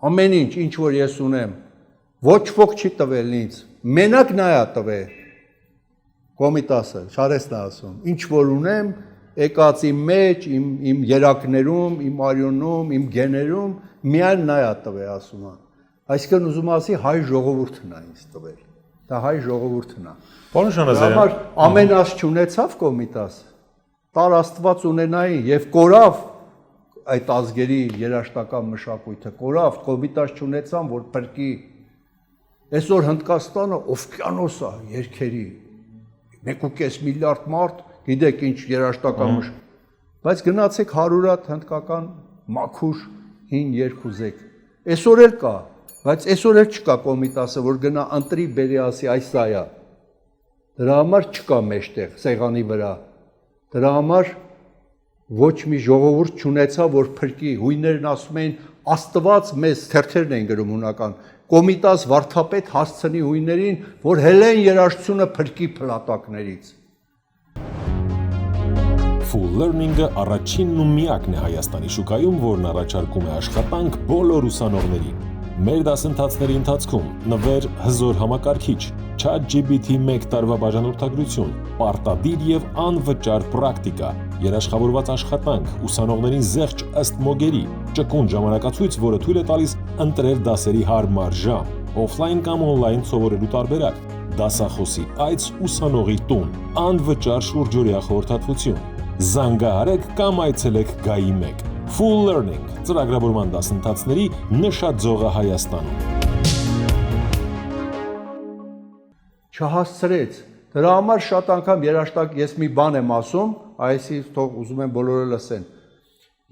ամեն ինչ որ ես ունեմ ոչ ոք չի տվել ինձ մենակ նա է տվել Կոմիտասը Չարենցն է ասում ինչ որ ունեմ եկած իմ մեջ, իմ երակներում, իմ արյունում, իմ գեներում, միայն նա է տվել ասում է։ Այսինքն ուզում ասի հայ ժողովուրդն է ինձ տվել։ Դա հայ ժողովուրդն է։ Պարոն Շանազարյան, համար ամենաս չունեցավ Կոմիտաս, տար Աստված ունենայի եւ կորավ այդ ազգերի երաշտական մշակույթը, կորավ Կոմիտաս չունեցան, որ բրկի։ Այսօր Հնդկաստանը օվկիանոս է երկերի 1.5 միլիարդ մարդ Գիտեք ինչ երաշտական մշ, բայց գնացեք 100 հատ հնդկական մաքուր հին երկուզեք։ Այսօր էլ կա, բայց այսօր էլ չկա Կոմիտասը, որ գնա ընտրի բերի ասի այս սա է։ Դրա համար չկա մեջտեղ սեղանի վրա։ Դրա համար ոչ մի ժողովուրդ չունեցա, որ փրկի։ Հույներն ասում էին Աստված մեզ թերթերն են գրում հունական։ Կոմիտաս վարդապետ հասցնի հույներին, որ հելեն երաժշտությունը փրկի փլատակներից։ Full Learning-ը առաջինն ու միակն է Հայաստանի շուկայում, որն առաջարկում է աշխատանք բոլոր ուսանողներին։ Մեր դասընթացների ընթացքում նվեր հզոր համակարգիչ, ChatGPT-1 տարվա բաժանորդագրություն, պարտադիր եւ անվճար պրակտիկա, երաշխավորված աշխատանք, ուսանողներին զեղչ ըստ մոգերի, ճկուն ժամանակացույց, որը թույլ է տալիս ընտրել դասերի հարմար ժամ, օֆլայն կամ օնլայն սովորելու տարբերակ, դասախոսի այց ուսանողի տուն, անվճար շուրջօրյա խորհրդատվություն։ Զանգահարեք կամ այցելեք Գայի 1։ Full Learning ծրագրավորման դասընթացների նշաձողը Հայաստանում։ Չհասցրեց։ Դրա համար շատ անգամ երաշտակ ես մի բան եմ ասում, այսի թող ուզում եմ բոլորը լսեն։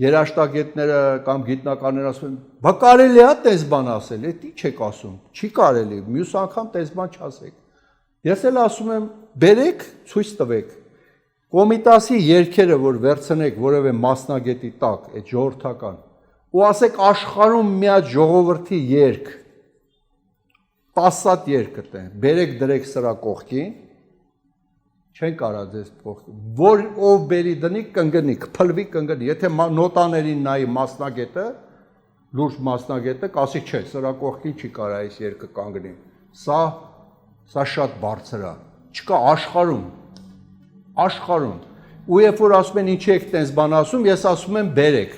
Երաշտագետները կամ գիտնականները ասում են, բա կարելի է տես բան ասել, էդի չեք ասում, չի կարելի, մյուս անգամ տես բան չասեք։ Ես էլ ասում եմ, բերեք, ցույց տվեք։ Կոմիտասի երգերը, որ վերցնեք որևէ մասնագետի տակ, այդ ժողովրդական, ու ասեք աշխարհում մի հատ ժողովրդի երգ, 10 հատ երգ կտեն, բերեք դրեք սրա կողքին, չեն կարա ձեզ կողքին, որ ով բերի դնի կընկնի, կփլվի կընկնի, եթե նոտաներին նայի մասնագետը, լուրջ մասնագետը, կասի չէ, սրա կողքին չի կարա այս երգը կանգնի, սա շատ բարձր է, չկա աշխարհում, ու երբ որ ասում են ինչի եք տենց բան ասում, ես ասում եմ բերեք,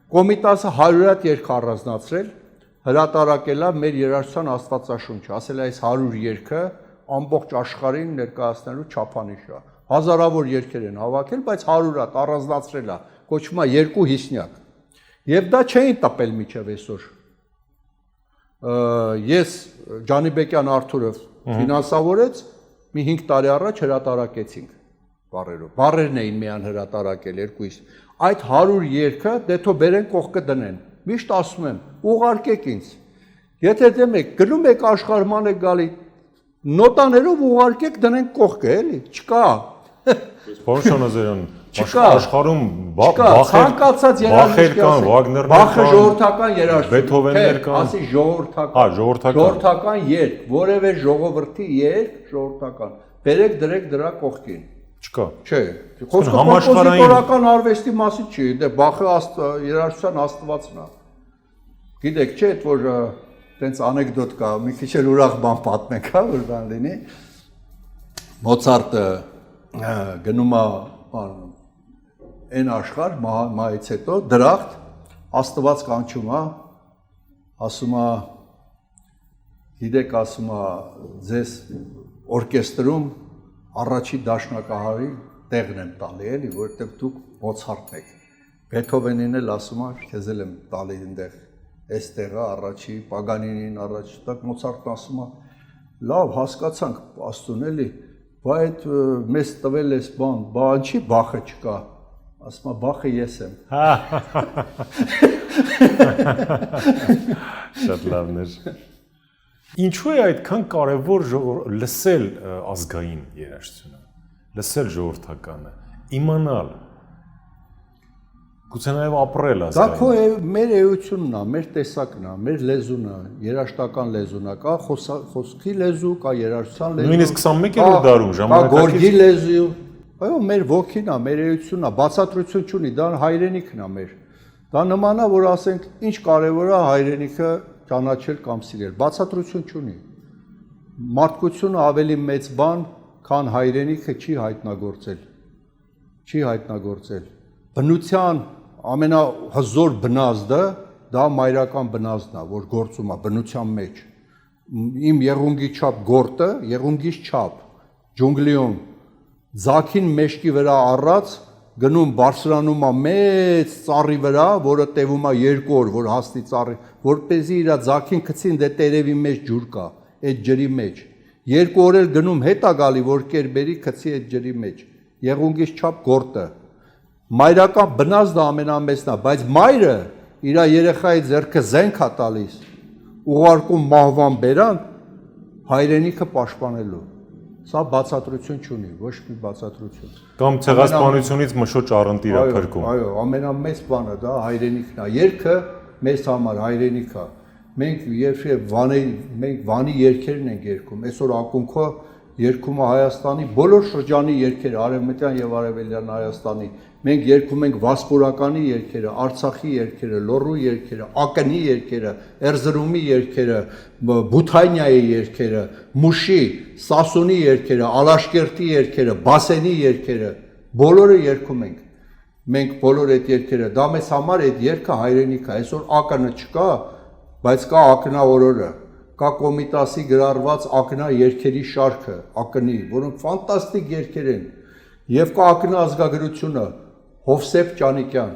Կոմիտասը 100 հատ երգ առանձնացրել, հրատարակել է մեր երաժշտության աստվածաշունչը, ասել է այս 100 երգը ամբողջ աշխարհին ներկայացնելու չափանիշ է, հազարավոր երգեր են հավաքել, բայց 100 հատ առանձնացրել է, կոչվում է 250, եւ դա չէին տպել միջև այսօր։ Ես Ջանիբեկյան Արթուրը ֆինանսավորեց, մի 5 տարի առաջ հրատարակեցինք բառերով։ Բառերն էին միան հրատարակել 250։ Այդ 100 երգը դե թո բերեն կողքը դնեն։ Միշտ ասում եմ, ուղարկեք ինձ։ Եթե դեմ եք, գնում եք աշխարհման եք գալի, նոտաներով ուղարկեք դնեն կողքը, էլի, չկա։ Պարոն Շանազարյան, Չկա աշխարհում ցանկացած Բախեր կան, Վագներներ կան, Բախը ժողովրդական երաժշտություն, Բեթհովեններ կան, ասի ժողովրդական երգ, որևէ ժողովրդի երգ, ժողովրդական։ Բերեք դրեք դրա կողքին։ չկա։ Չէ, խոսքը կոմպոզիտորական արվեստի մասին չի, դե Բախը երաժշտության աստվածն է։ Գիտեք, չէ, որ տենց անեկդոտ կա, մի քիչ էլ ուրախ բան պատմենք, հա, որ բան լինի։ Մոցարտը գնում է այն աշխարհ մահից հետո դրախտ Աստված կանչում է, ասում է, գիտեք, ասում է, ձեզ օրկեստրում առաջի դաշնակահարի տեղն եմ տալի, էլի, որովհետև դուք Մոցարտն եք։ Բեթհովենին էլ ասում է, քեզ էլ եմ տալի այնտեղ, այս տեղը առաջի, Պագանինին առաջի, տակ Մոցարտն ասում է, լավ, հասկացանք, Աստծուն էլի, բա այդ մեզ տվել ես բան չի, Բախը չկա, ասում է, Բախը ես եմ։ Շատ լավն էր։ Ինչու է այդքան կարևոր լսել ազգային երաժշտությունը, լսել ժողովրդականը, իմանալ, գուցե նաև ապրել ազգային։ Դա քո մեր էությունն է, մեր տեսակն է, մեր լեզուն է, երաժշտական լեզուն է, կա խոսքի լեզու, կա երաժշտության լեզու։ Նույնիսկ 21-րդ դարում ժամանակակից գորգի լեզու, այո, մեր ոգին է, մեր էությունն է, բացատրություն չունի, դա հայրենիքն է մեր։ Դա նման է, որ ասենք, ինչ կարևոր է հայրենիքը ճանաչել կամ սիրել, բացատրություն չունի։ Մարդկությունը ավելի մեծ բան, քան հայրենիքը չի հայտնագործել։ Բնության ամենահզոր բնազդը դա մայրական բնազդն է, որ գործում է բնության մեջ։ Իմ եղունգի չափ գորտը, եղունգիս չափ ջունգլիում ձագին մեջքի վրա առած գնում բարձրանում է մեծ ծառի վրա, որը տևում է 2 օր, որ հասնի ծառի, որպեսզի իր ձագին գցին դե տերևի մեջ ջուր կա, այդ ջրի մեջ։ 2 օր էլ գնում հետա գալի, որ կերբերի գցի այդ ջրի մեջ։ Եղունգիս չափ գորտը։ Մայրական բնազդը ամենամեծն է, բայց մայրը իր երեխայի ձեռքը զենք է տալիս, ուղարկում մահվան բերան հայրենիքը պաշտպանելու։ Սա բացատրություն չունի, ոչ մի բացատրություն։ Կամ ցեղասպանությունից մշոճ առընտիր է փրկում։ Այո, ամենամեծ բանը դա հայրենիքն է։ Երգը մեզ համար հայրենիք է։ Մենք Վանի երգերն ենք երգում։ Այսօր ակունքը երգում է Հայաստանի բոլոր շրջանի երգերը, արևմտյան եւ արևելյան Հայաստանի։ Մենք երգում ենք Վասպուրականի երգերը, Արցախի երգերը, Լոռու երգերը, Ակնի երգերը, Էրզրումի երգերը, Բութանիայի երգերը, Մուշի, Սասունի երգերը, Ալաշկերտի երգերը, Բասենի երգերը, բոլորը երգում ենք։ Մենք բոլոր այդ երգերը, դա մեզ համար այդ երգը հայրենիք է։ Այսօր ակնը չկա, բայց կա ակնաօրորը, կա Կոմիտասի գրառված ակնա երգերի շարքը, ակնի, որոնք ֆանտաստիկ երգեր են։ Եվ կա ակնա ազգագրությունը, Հովսեփ Ճանիկյան,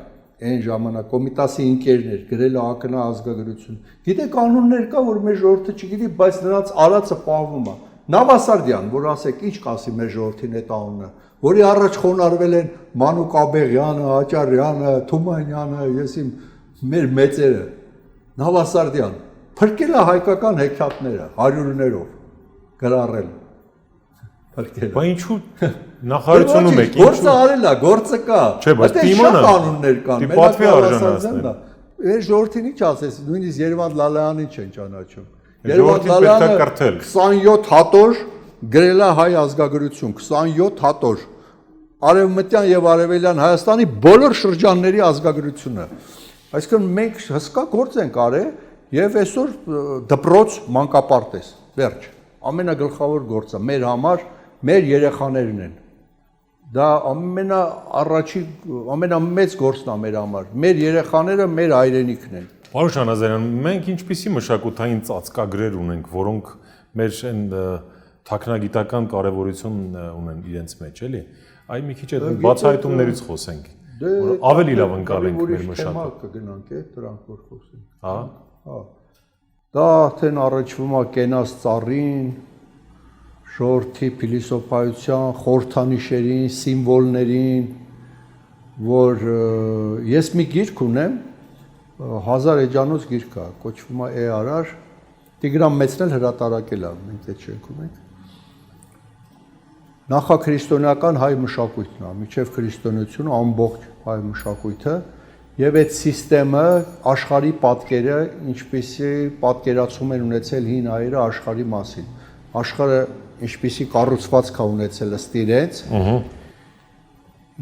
այն ժամանակ Կոմիտասի ընկերն էր, գրել է ակնա ազգագրություն։ Գիտեք անուններ կա, որ մեր ժողովուրդը չգիտի, բայց նրանց արածը պահվում է։ Նավասարդյան, որ ասեք, ինչ կասի մեր ժողովրդին այդ անունը, որի առաջ խոնարհվել են Մանուկ Աբեղյանը, Աճարյանը, Թումանյանը, մեր մեծերը։ Նավասարդյան, փրկել է հայկական հեքիաթները հարյուրներով, գրառել։ Փրկել։ Բա ինչու նախարարությունում եք, Գործը արել է, գործը կա։ Չէ, բայց շատ անուններ կան։ Պատվի արժանացնել։ Այս ժողովրդին ինչ ասես, նույնիսկ Երևան Լալայանին չեն ճանաչում։ Ժողովրդին պետք է կրթել։ 27 հատոր գրել է հայ ազգագրություն, 27 հատոր։ Արևմտյան եւ արևելյան Հայաստանի բոլոր շրջանների ազգագրությունը։ Այսինքն մենք հսկա գործ ենք արել եւ այսօր դպրոց մանկապարտեզ, վերջ։ Ամենագլխավոր գործը մեր համար մեր երեխաներն են։ Դա ամենամեծ գործն է մեր համար։ Մեր երեխաները մեր հայրենիքն են։ Պարոն Շանազարյան, մենք ինչպիսի մշակութային ծածկագրեր ունենք, որոնք մեր այն թաքնագիտական կարևորություն ունեն իրենց մեջ, էլի։ Այ մի քիչ այդ բացահայտումներից խոսենք, որ ավելի լավ ընկալենք մեր մշակույթը։ Կգնանք է դրանք որ խոսենք։ Հա։ Հա։ Դա արդեն առաջվում է կենաց ծառին, ժողովրդի փիլիսոփայության, խորհրդանիշերին, սիմվոլներին, որ ես մի գիրք ունեմ, 1000 էջանոց գիրք է, կոչվում է Արար, Տիգրան Մեծն էլ հրատարակել է, մենք այդ շենքում ենք։ Նախաքրիստոնեական հայ մշակույթն է, միջև քրիստոնեությունը ամբողջ հայ մշակույթը, եւ այդ համակարգը աշխարհի պատկերը, ինչպիսի պատկերացում են ունեցել հին հայերը աշխարհի մասին։ Աշխարհը ինչպիսի կառուցվածք է ունեցել ըստ իրենց։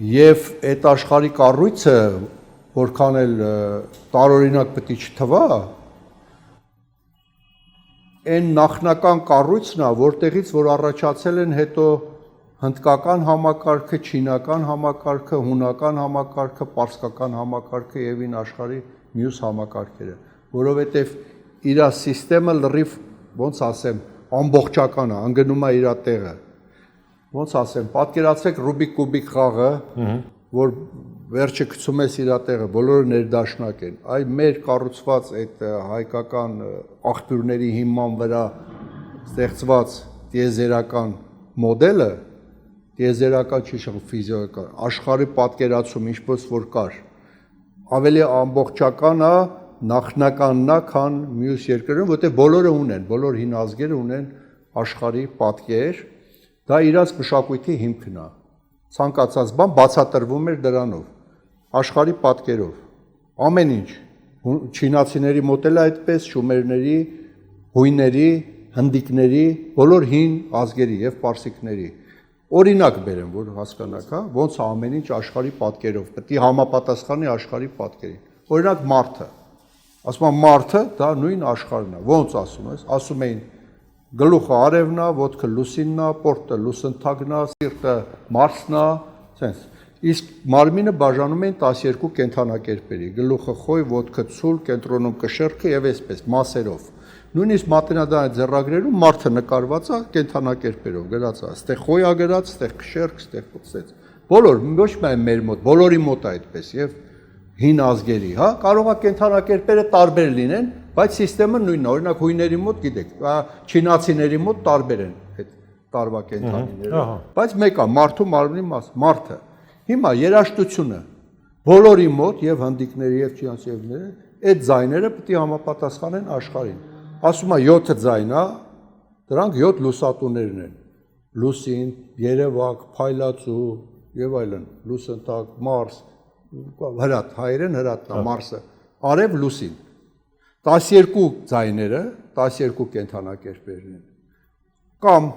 Եվ այդ աշխարհի կառույցը, որքան էլ տարօրինակ պետք է չթվա, այն նախնական կառույցն է, որտեղից որ առաջացել են հետո հնդկական համակարգը, չինական համակարգը, հունական համակարգը, պարսկական համակարգը եւ ին աշխարհի մյուս համակարգերը, որովհետեւ իր համակարգը լրիվ, ոնց ասեմ, ամբողջական է, անգնում է իր տեղը։ Ոնց ասեմ, պատկերացրեք Ռուբիկ կուբիկ խաղը, որ վերջը գցում ես իր տեղը, բոլորը ներդաշնակ են։ Այ մեր կառուցված այդ հայկական աղբյուրների հիման վրա ստեղծված տիեզերական մոդելը, տիեզերական չի շղ ֆիզիկական, աշխարհի պատկերացում ինչպես որ կար, ավելի ամբողջական է, նախնականն է, քան մյուս երկրներում, որտեղ բոլորը ունեն, բոլոր հին ազգերը ունեն աշխարհի պատկեր, դա իրաց մշակույթի հիմքն է։ Ցանկացած բան բացատրվում էր դրանով, աշխարհի պատկերով, ամեն ինչ, չինացիների մոտ էլ այդպես, շումերների, հույների, հնդիկների, բոլոր հին ազգերի եւ պարսիկների։ Օրինակ բերեմ, որ հասկանաք, հա, ոնց է ամեն ինչ աշխարհի պատկերով, պետք է համապատասխանի աշխարհի պատկերին։ Օրինակ մարդը, ասում են մարդը դա նույն աշխարհն է, ոնց ասում ես, ասում էին գլուխը արևն է, ոտքը լուսինն է, պորտը լուսնթագն է, սիրտը մարսն է, sense։ Իսկ մարմինը բաժանում են 12 կենդանակերպերի, գլուխը խոյ, ոտքը ցուլ, կենտրոնում կշեռքը եւ այսպես մասերով։ Նույնիսկ մատենադարան ձեռագրերում մարդը նկարված է կենդանակերպերով, գրած է, ստեղ խոյ է գրած, ստեղ կշեռք, ստեղ պսեց։ Բոլոր, ոչ միայն մեր մոտ, բոլորի մոտ է այդպես եւ հին ազգերի, հա, կարող է կենդանակերպերը տարբեր լինեն, բայց համակարգը նույնն է, օրինակ հույների մոտ գիտեք, չինացիների մոտ տարբեր են այդ տարվա կենդանիները, բայց մեկ է, մարդու մարմնի մաս, մարդը։ Հիմա երաժշտությունը բոլորի մոտ եւ հնդիկների եւ չինացիների այդ ձայները պետք է համապատասխանեն աշխարհին։ Ասում է 7 ձայն է, դրանք 7 լուսատուներն են։ լուսին, երևակ, փայլածու եւ այլն, լուսընթակ, մարս, հրատ, հայերեն հրատնա, մարսը, արև լուսին։ 12 ձայները, 12 կենդանակերպերն են։ Կամ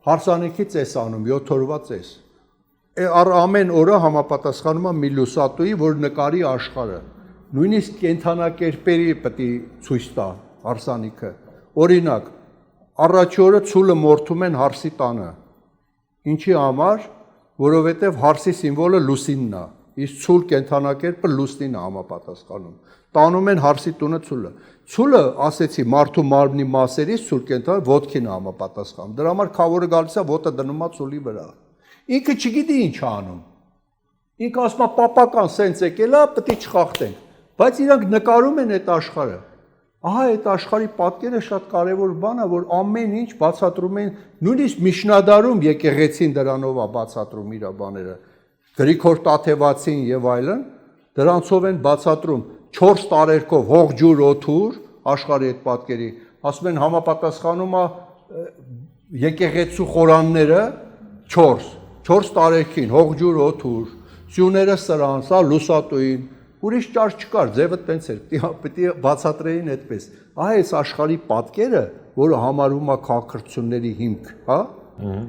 հարսանիքի ծեսանում 7 օրվա ծես։ Ամեն օրը համապատասխանում է մի լուսատուի, որ նկարի աշխարհը։ Նույնիսկ կենդանակերպերի պետք է ցույց տա հարսանիքը։ Օրինակ, առաջի օրը ցուլը մորթում են հարսի տանը։ Ինչի համար, որովհետև հարսի սիմվոլը լուսինն է, իսկ ցուլ կենդանակերպը լուսնին է համապատասխանում։ Տանում են հարսի տունը ցուլը։ Ցուլը, ասեցի, մարդու մարմնի մասերից ցուլ կենդան ոտքին է համապատասխանում։ Դրա համար քավորը գալիս է ոտը դնում է ցուլի վրա։ Ինքը չգիտի ինչ է անում։ Ինքը ասում է պապական սենց եկել է, պետք է չխախտենք։ Բայց իրանք նկարում են այդ աշխարհը։ Ահա այդ աշխարհի պատկերը շատ կարևոր բան է, որ ամեն ինչ բացատրում են, նույնիսկ Միշնադարում եկեղեցին դրանով է բացատրում իր բաները։ Գրիգոր Տաթևացին եւ այլն դրանցով են բացատրում 4 տարերկով հող ջուր օթուր աշխարհի այդ պատկերի, ասում են համապատասխանում է եկեղեցու խորանները 4 տարերքին հող ջուր օթուր, սյուները սրանց, լուսատուին, ուրիշ ճար չկար, ձևը տենց էր, պետք է բացատրեին այդպես։ Ահա այս աշխարհի պատկերը, որը համարվում է քաղաքրթությունների հիմք, հա?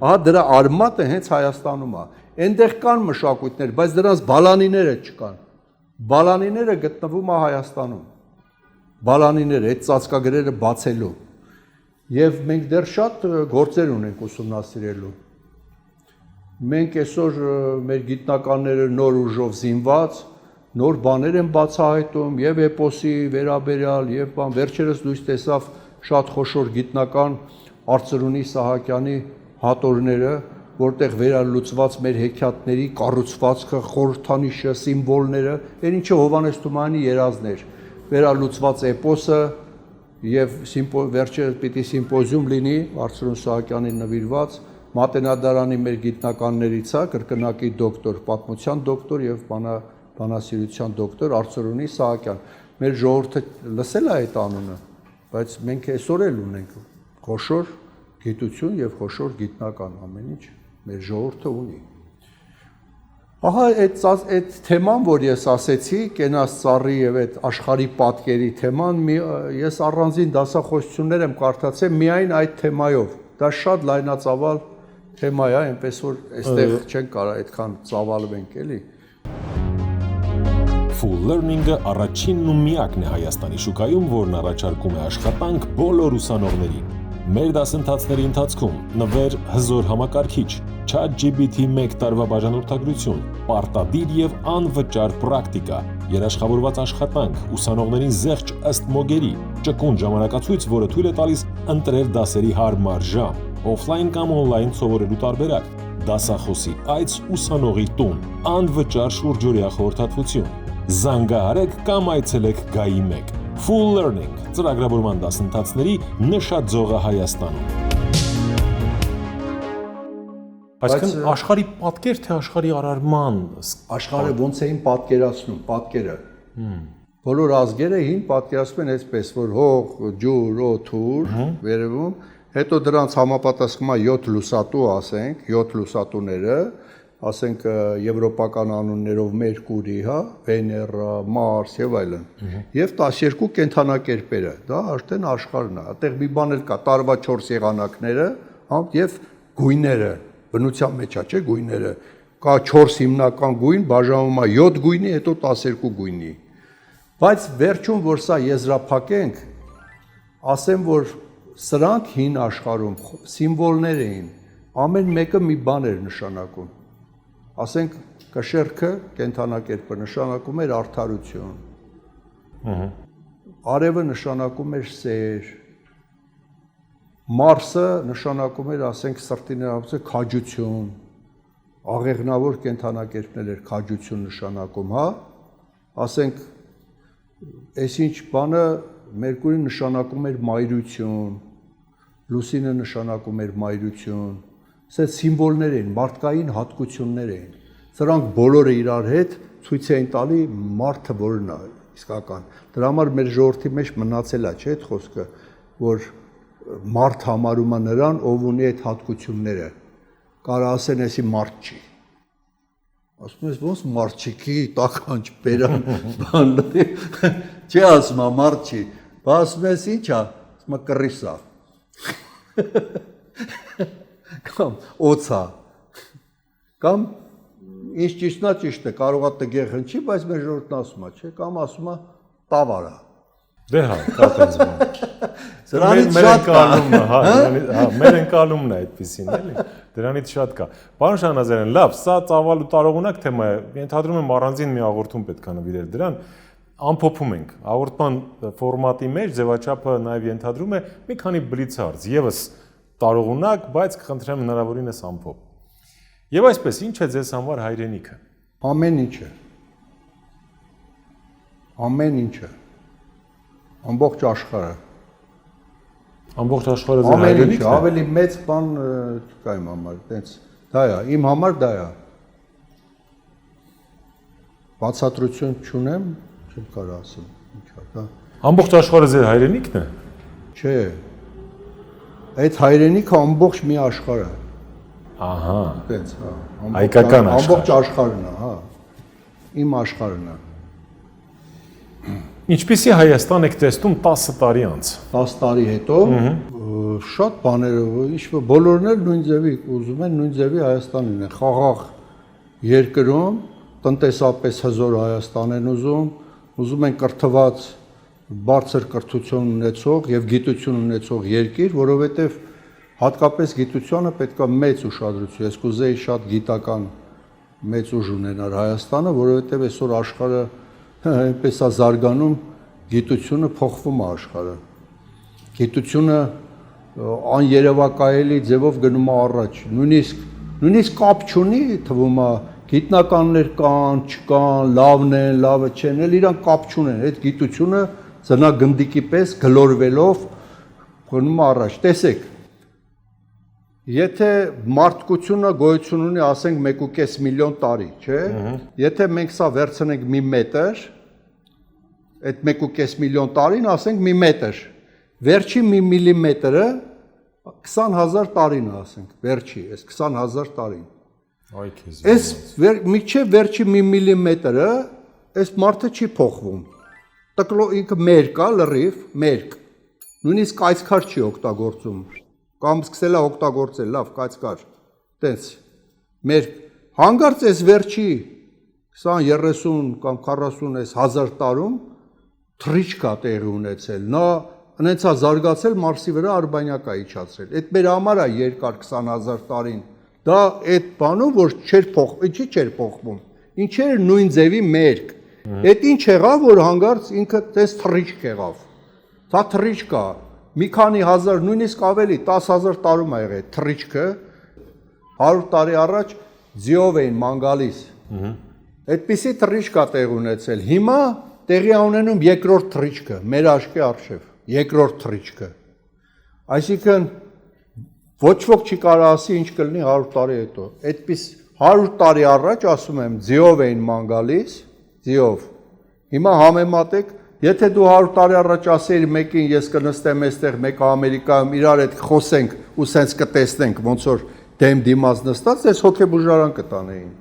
Ահա դրա արմատը հենց Հայաստանում է։ Այնտեղ կան մշակույթներ, բայց դրանց բալանիները չկան։ Բալանիները գտնվում է Հայաստանում։ Բալանիները այդ ծածկագրերը բացելու։ Եվ մենք դեռ շատ գործեր ունենք ուսումնասիրելու։ Մենք այսօր մեր գիտնականները նոր ուժով զինված նոր բաներ են բացահայտում եւ էպոսի վերաբերյալ եւ բան վերջերս լույս տեսավ շատ խոշոր գիտնական Արծրունի Սահակյանի հատորները, որտեղ վերալուծված մեր հեքիաթների կառուցվածքը, խորհրդանիշը, սիմվոլները, այն ինչը Հովհաննես Թումանյանի երազներ, վերալուծված էպոսը եւ վերջերս պիտի սիմպոզիում լինի Արծրուն Սահակյանին նվիրված Մատենադարանի մեր գիտնականներից է կրկնակի դոկտոր, պատմության դոկտոր եւ բանասիրության դոկտոր Արծրունի Սահակյան։ Մեր ժողովուրդը լսել է այդ անունը, բայց մենք այսօր էլ ունենք խոշոր գիտություն եւ խոշոր գիտնական ամեն ինչ մեր ժողովուրդը ունի։ Ահա այդ թեման, որ ես ասեցի, կենաց ծառի եւ այդ աշխարհի պատկերի թեման, ես առանձին դասախոսություններ եմ կարդացել միայն այդ թեմայով։ Դա շատ լայնածավալ թեմա է, այնպես որ այստեղ չեն կարա այդքան ծավալվենք, էլի։ Full Learning-ը առաջինն ու միակն է Հայաստանի շուկայում, որն առաջարկում է աշխատանք բոլոր ուսանողներին։ Մեր դասընթացների ընթացքում նվեր հզոր համակարգիչ, ChatGPT 1 տարվա բաժանորդագրություն, պարտադիր եւ անվճար պրակտիկա, երաշխավորված աշխատանք, ուսանողներին զեղչ ըստ մոգերի, ճկուն ժամանակացույց, որը թույլ է տալիս ընտրել դասերի հարմար ժամ, օֆլայն կամ օնլայն սովորելու տարբերակ, դասախոսի այց ուսանողի տուն, անվճար շուրջօրյա խորհրդատվություն։ Զանգահարեք կամ այցելեք Գայի 1 Full Learning ծրագրավորման դասընթացների նշաձողը Հայաստանում։ Այսինքն աշխարհի պատկեր թե աշխարհի արարման աշխարհը ոնց էին պատկերացնում, պատկերը։ Բոլոր ազգերը հին պատկերացնում են այսպես, որ հող, ջուր, օթուր, վերևում, հետո դրանց համապատասխանում է 7 լուսատու, ասենք, 7 լուսատուները, ասենք եվրոպական անուններով Մերկուրի, հա, Վեներա, Մարս եւ այլն։ Եվ 12 կենդանակերպերը, դա արդեն աշխարհն է։ Այդտեղ մի բան էլ կա, տարվա 4 եղանակները, հա, եւ գույները, բնության մեջ է, չէ, գույները։ Կա 4 հիմնական գույն, բաժանվում է 7 գույնի, հետո 12 գույնի։ Բայց վերջում որ սա եզրափակենք, ասեմ, որ սրանք հին աշխարհում սիմվոլներ էին, ամեն մեկը մի բան էր նշանակում։ Ասենք կշերքը կենդանակերպը նշանակում էր արդարություն։ Արևը նշանակում էր սեր։ Մարսը նշանակում էր, ասենք, սրտի ներառություն քաջություն։ Աղեղնավոր կենդանակերպն էր քաջություն նշանակում, հա։ Ասենք, այսինչ բանը Մերկուրին նշանակում էր մայրություն, լուսինը նշանակում էր մայրություն։ Սա սիմվոլներ են, մարդկային հատկություններ են։ Սրանք բոլորը իրար հետ ցույց էին տալի մարդը որն է իսկական։ Դրա համար մեր ժողովրդի մեջ մնացել է, չէ՞, այդ խոսքը, որ մարդ համարում է նրան, ով ունի այդ հատկությունները։ Կարա ասեն էսի մարդ չի։ Ասում ես ոնց մարդ չի, քի տականջ բերան բանների։ Չի ասում մարդ չի։ Բա ասում ես ի՞նչ է, ասում է կռիսա։ Կամ օծա։ Կամ ինչ ճիշտն է ճիշտ է, կարող է տգեղ հնչի, բայց մեր ժողովուրդն ասում է, չէ, կամ ասում է տավարա։ Դե հա, կա տենց բան։ Դրանից շատ կա։ Մեր ընկալումն է այդպեսին, էլի։ Դրանից շատ կա։ Պարոն Շահնազարյան, լավ, սա ծավալ ու տարողունակ թեմա է։ Ենթադրում եմ առանձին մի հաղորդում պետք է նվիրել դրան։ Ամփոփում ենք։ Հաղորդման ֆորմատի մեջ ձևաչափը նաև ենթադրում է մի քանի բլիցարց, եւս տարողունակ, բայց կխնդրեմ հնարավորինս ամփոփ։ Եվ այսպես, ինչ է ձեզ համար հայրենիքը։ Ամեն ինչը։ Ամեն ինչը։ Ամբողջ աշխարհը։ Ամբողջ աշխարհը ձեր հայրենիքն է։ Ավելի մեծ բան չկա իմ համար, տենց դա է, իմ համար դա է։ Բացատրություն չունեմ, չեմ կարող ասեմ, ինչ է դա։ Ամբողջ աշխարհը ձեր հայրենիքն է։ Չէ։ Այդ հայրենիքը ամբողջ մի աշխարհ է։ Ահա։ Տենց, հա։ Հայկական աշխարհ։ Ամբողջ աշխարհն է, հա։ Իմ աշխարհն է։ Ինչպիսի Հայաստան եք տեսնում 10 տարի անց։ 10 տարի հետո շատ բաներով, ինչ-որ բոլորն էլ նույն ձևի ուզում են, նույն ձևի Հայաստանին են, խաղաղ երկրում, տնտեսապես հզոր Հայաստան են ուզում են կրթված, բարձր կրթություն ունեցող եւ գիտություն ունեցող երկիր, որովհետեւ հատկապես գիտությունը պետք է մեծ ուշադրություն, ես կուզեի շատ գիտական մեծ ուժ ունենար Հայաստանը, որովհետեւ այսօր աշխարհը այնպես է զարգանում, գիտությունը փոխվում է աշխարհը։ Գիտությունը աներևակայելի ձևով գնում է առաջ։ Նույնիսկ կապ չունի, թվում է, գիտնականներ կան, չկան, լավն են, լավը չեն, էլ իրան կապ չունեն։ Այդ գիտությունը ծնագնդիկի պես գլորվելով գնում է առաջ։ Տեսեք, եթե մարդկությունը գոյություն ունի, ասենք 1.5 միլիոն տարի, չէ՞։ Եթե մենք սա վերցնենք մի մետր, այդ 1.5 միլիոն տարին, ասենք մի մետր, վերջի մի միլիմետրը 20,000 տարին է, ասենք, վերջի, այս 20,000 տարին։ Այ քեզ։ Այս միջև վերջի մի միլիմետրը, այս մարդը չի փոխվում։ Ինքը մերկ է, լրիվ, մերկ։ Նույնիսկ կայծքար չի օգտագործում։ Կամ սկսել է օգտագործել, լավ, կայծքար, տենց, մեր հանգարց այս վերջի 20, 30 կամ 40 այս 1000 տարում թռիչք է տեղի ունեցել, նա ընենց է զարգացել Մարսի վրա արբանյակ է իջացրել, այդ մեր համար է երկար 20,000 տարին, դա այդ բանում, որ չէր փոխվում, ինչի չէր փոխվում, ինչեր նույն ձևի մերկ, այդ ինչ եղավ, որ հանգարց ինքը տես թռիչք եղավ, դա թռիչք է, մի քանի հազար, նույնիսկ ավելի 10,000 տարում ա եղել թռիչքը 100 տարի առաջ ձիով էին ման գալիս։ Այդպիսի թռիչք է տեղ ունեցել։ Հիմա տեղի է ունենում երկրորդ թռիչքը, մեր աչքի առջև, երկրորդ թռիչքը։ Այսինքն ոչ ոք չի կարող ասի ինչ կլինի 100 տարի հետո։ Այդպես 100 տարի առաջ ասում եմ ձիով էին ման գալիս, ձիով։ Հիմա համեմատեք Եթե դու 100 տարի առաջ ասեիր մեկին ես կնստեմ այստեղ, մեկը Ամերիկայում իրար հետ խոսենք ու սենց կտեսնենք ոնց որ դեմ դիմաց նստած, ես հոգեբուժարան կտանեին։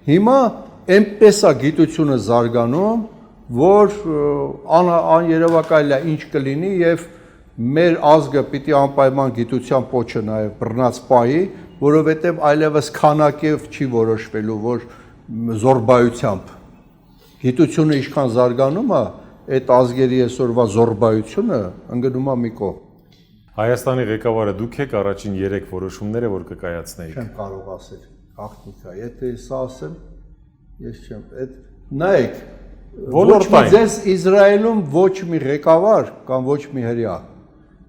Հիմա այնպես է գիտությունը զարգանում, որ աներևակայել է ինչ կլինի եւ մեր ազգը պիտի անպայման գիտության պոչը նաեւ բռնած պահի, որովհետեւ այլևս քանակով չի որոշվելու, որ զորբայությամբ գիտությունը ինչքան զարգանում է, այդ ազգերի այսօրվա զորբայությունը ընկնում է մի կողմ։ Հայաստանի ղեկավարը դուք եք առաջին 3 որոշումները, որ կկայացնեիք։ Չեմ կարող ասել, գաղտնիք է, եթե սա ասեմ, ես չեմ, այդ նայեք, ոչ մի ձեզ Իսրայելում ոչ մի ղեկավար կամ ոչ մի հրյա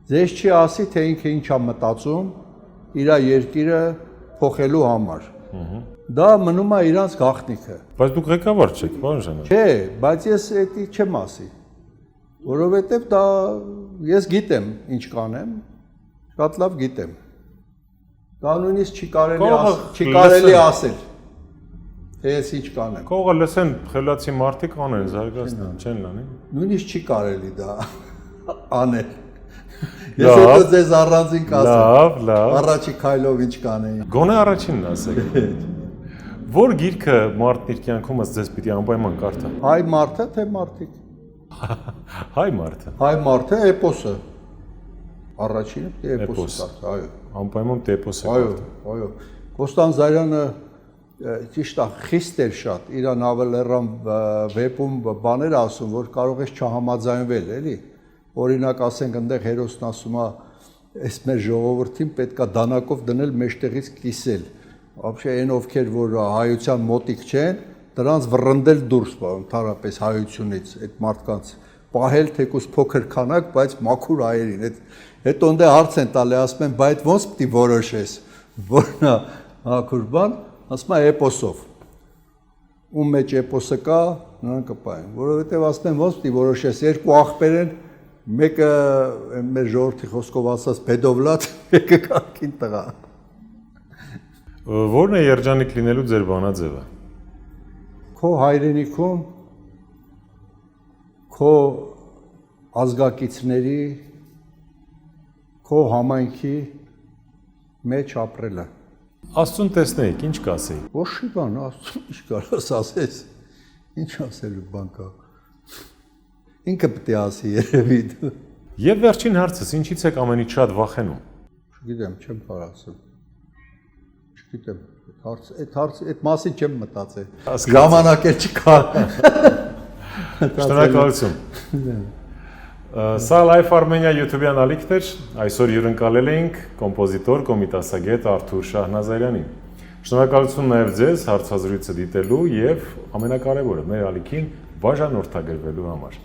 ձեզ չի ասի, թե ինքը ինչ է մտածում իր երկիրը փոխելու համար։ Դա մնում է իրանց գաղտնիքը։ Բայց դուք ղեկավար չեք, պարոն Ժանյան։ Չէ, բայց ես էդի չեմ ասի։ Որովհետև դա ես գիտեմ ինչ կանեմ, շատ լավ գիտեմ։ Դա նույնիսկ չի կարելի ասել։ Թե ես ինչ կանեմ։ Կողը լսեն խելացի մարդիկ անեն, զարգացնեն, չեն լանի։ Նույնիսկ չի կարելի դա անել։ Ես հետո ձեզ առանձին կասեմ։ Լավ։ Առաջի քայլով ինչ կանեի։ Գոնե առաջինն ասեք։ Որ գիրքը մարդն իր կյանքումս ձեզ պիտի անպայման կարդա։ Հայ մարդը թե մարդիկ։ Հայ մարդը։ Հայ մարդը էպոսը։ Առաջինը պիտի էպոսը կարդա, այո։ Անպայման տեպոսը։ Այո։ Կոստանդզարյանը ճիշտ է, խիստ էր շատ։ Իրան ավելերան վեպում բաներ ասում, որ կարող ես չհամաձայնվել, էլի։ Օրինակ, ասենք, այնտեղ հերոսն ասում է, այս մեր ժողովրդին պետքա դանակով դնել մեջտեղից կիսել։ Вообще այն ովքեր որ հայության մոտիկ չեն, դրանց վռնդել դուրս ընդհանրապես հայությունից, այդ մարդկանց պահել թեկուզ փոքր քանակ, բայց մաքուր հայերին։ Հետո ընդ հարց են տալի, ասում են, բայց ո՞նց պիտի որոշես, որն է մաքուր բան, ասում է էպոսով։ Ում մեջ էպոսը կա, նրան կպային, որովհետև ասում են, ո՞նց պիտի որոշես, երկու աղբեր են, մեկը մեր ժողովրդի խոսքով ասած բեդովլատ, մեկը կարգին տղա։ Որն է երջանիկ լինելու ձեր բանաձևը։ Քո հայրենիքում քո ազգակիցների քո համայնքի մեջ ապրելը։ Աստծուն տեսնեիք, ինչ կասեիք։ Ոչ մի բան, Աստծուն ինչ կարաս ասես։ Ինչ ասելու բան կա։ Ինքը պետք է ասի երևի։ Եվ վերջին հարցս, ինչից եք ամենից շատ վախենում։ Չգիտեմ, չեմ կարող ասել։ Չգիտեմ, այդ մասին չեմ մտածել։ Ժամանակ էլ չկա։ Շնորհակալություն։ Սա Life Armenia YouTube-յան ալիքն էր, այսօր հյուրընկալել էինք կոմպոզիտոր, կոմիտասագետ Արթուր Շահնազարյանին։ Շնորհակալություն նաև ձեզ հարցազրույցը դիտելու եւ ամենակարևորը մեր ալիքին բաժանորդագրվելու համար։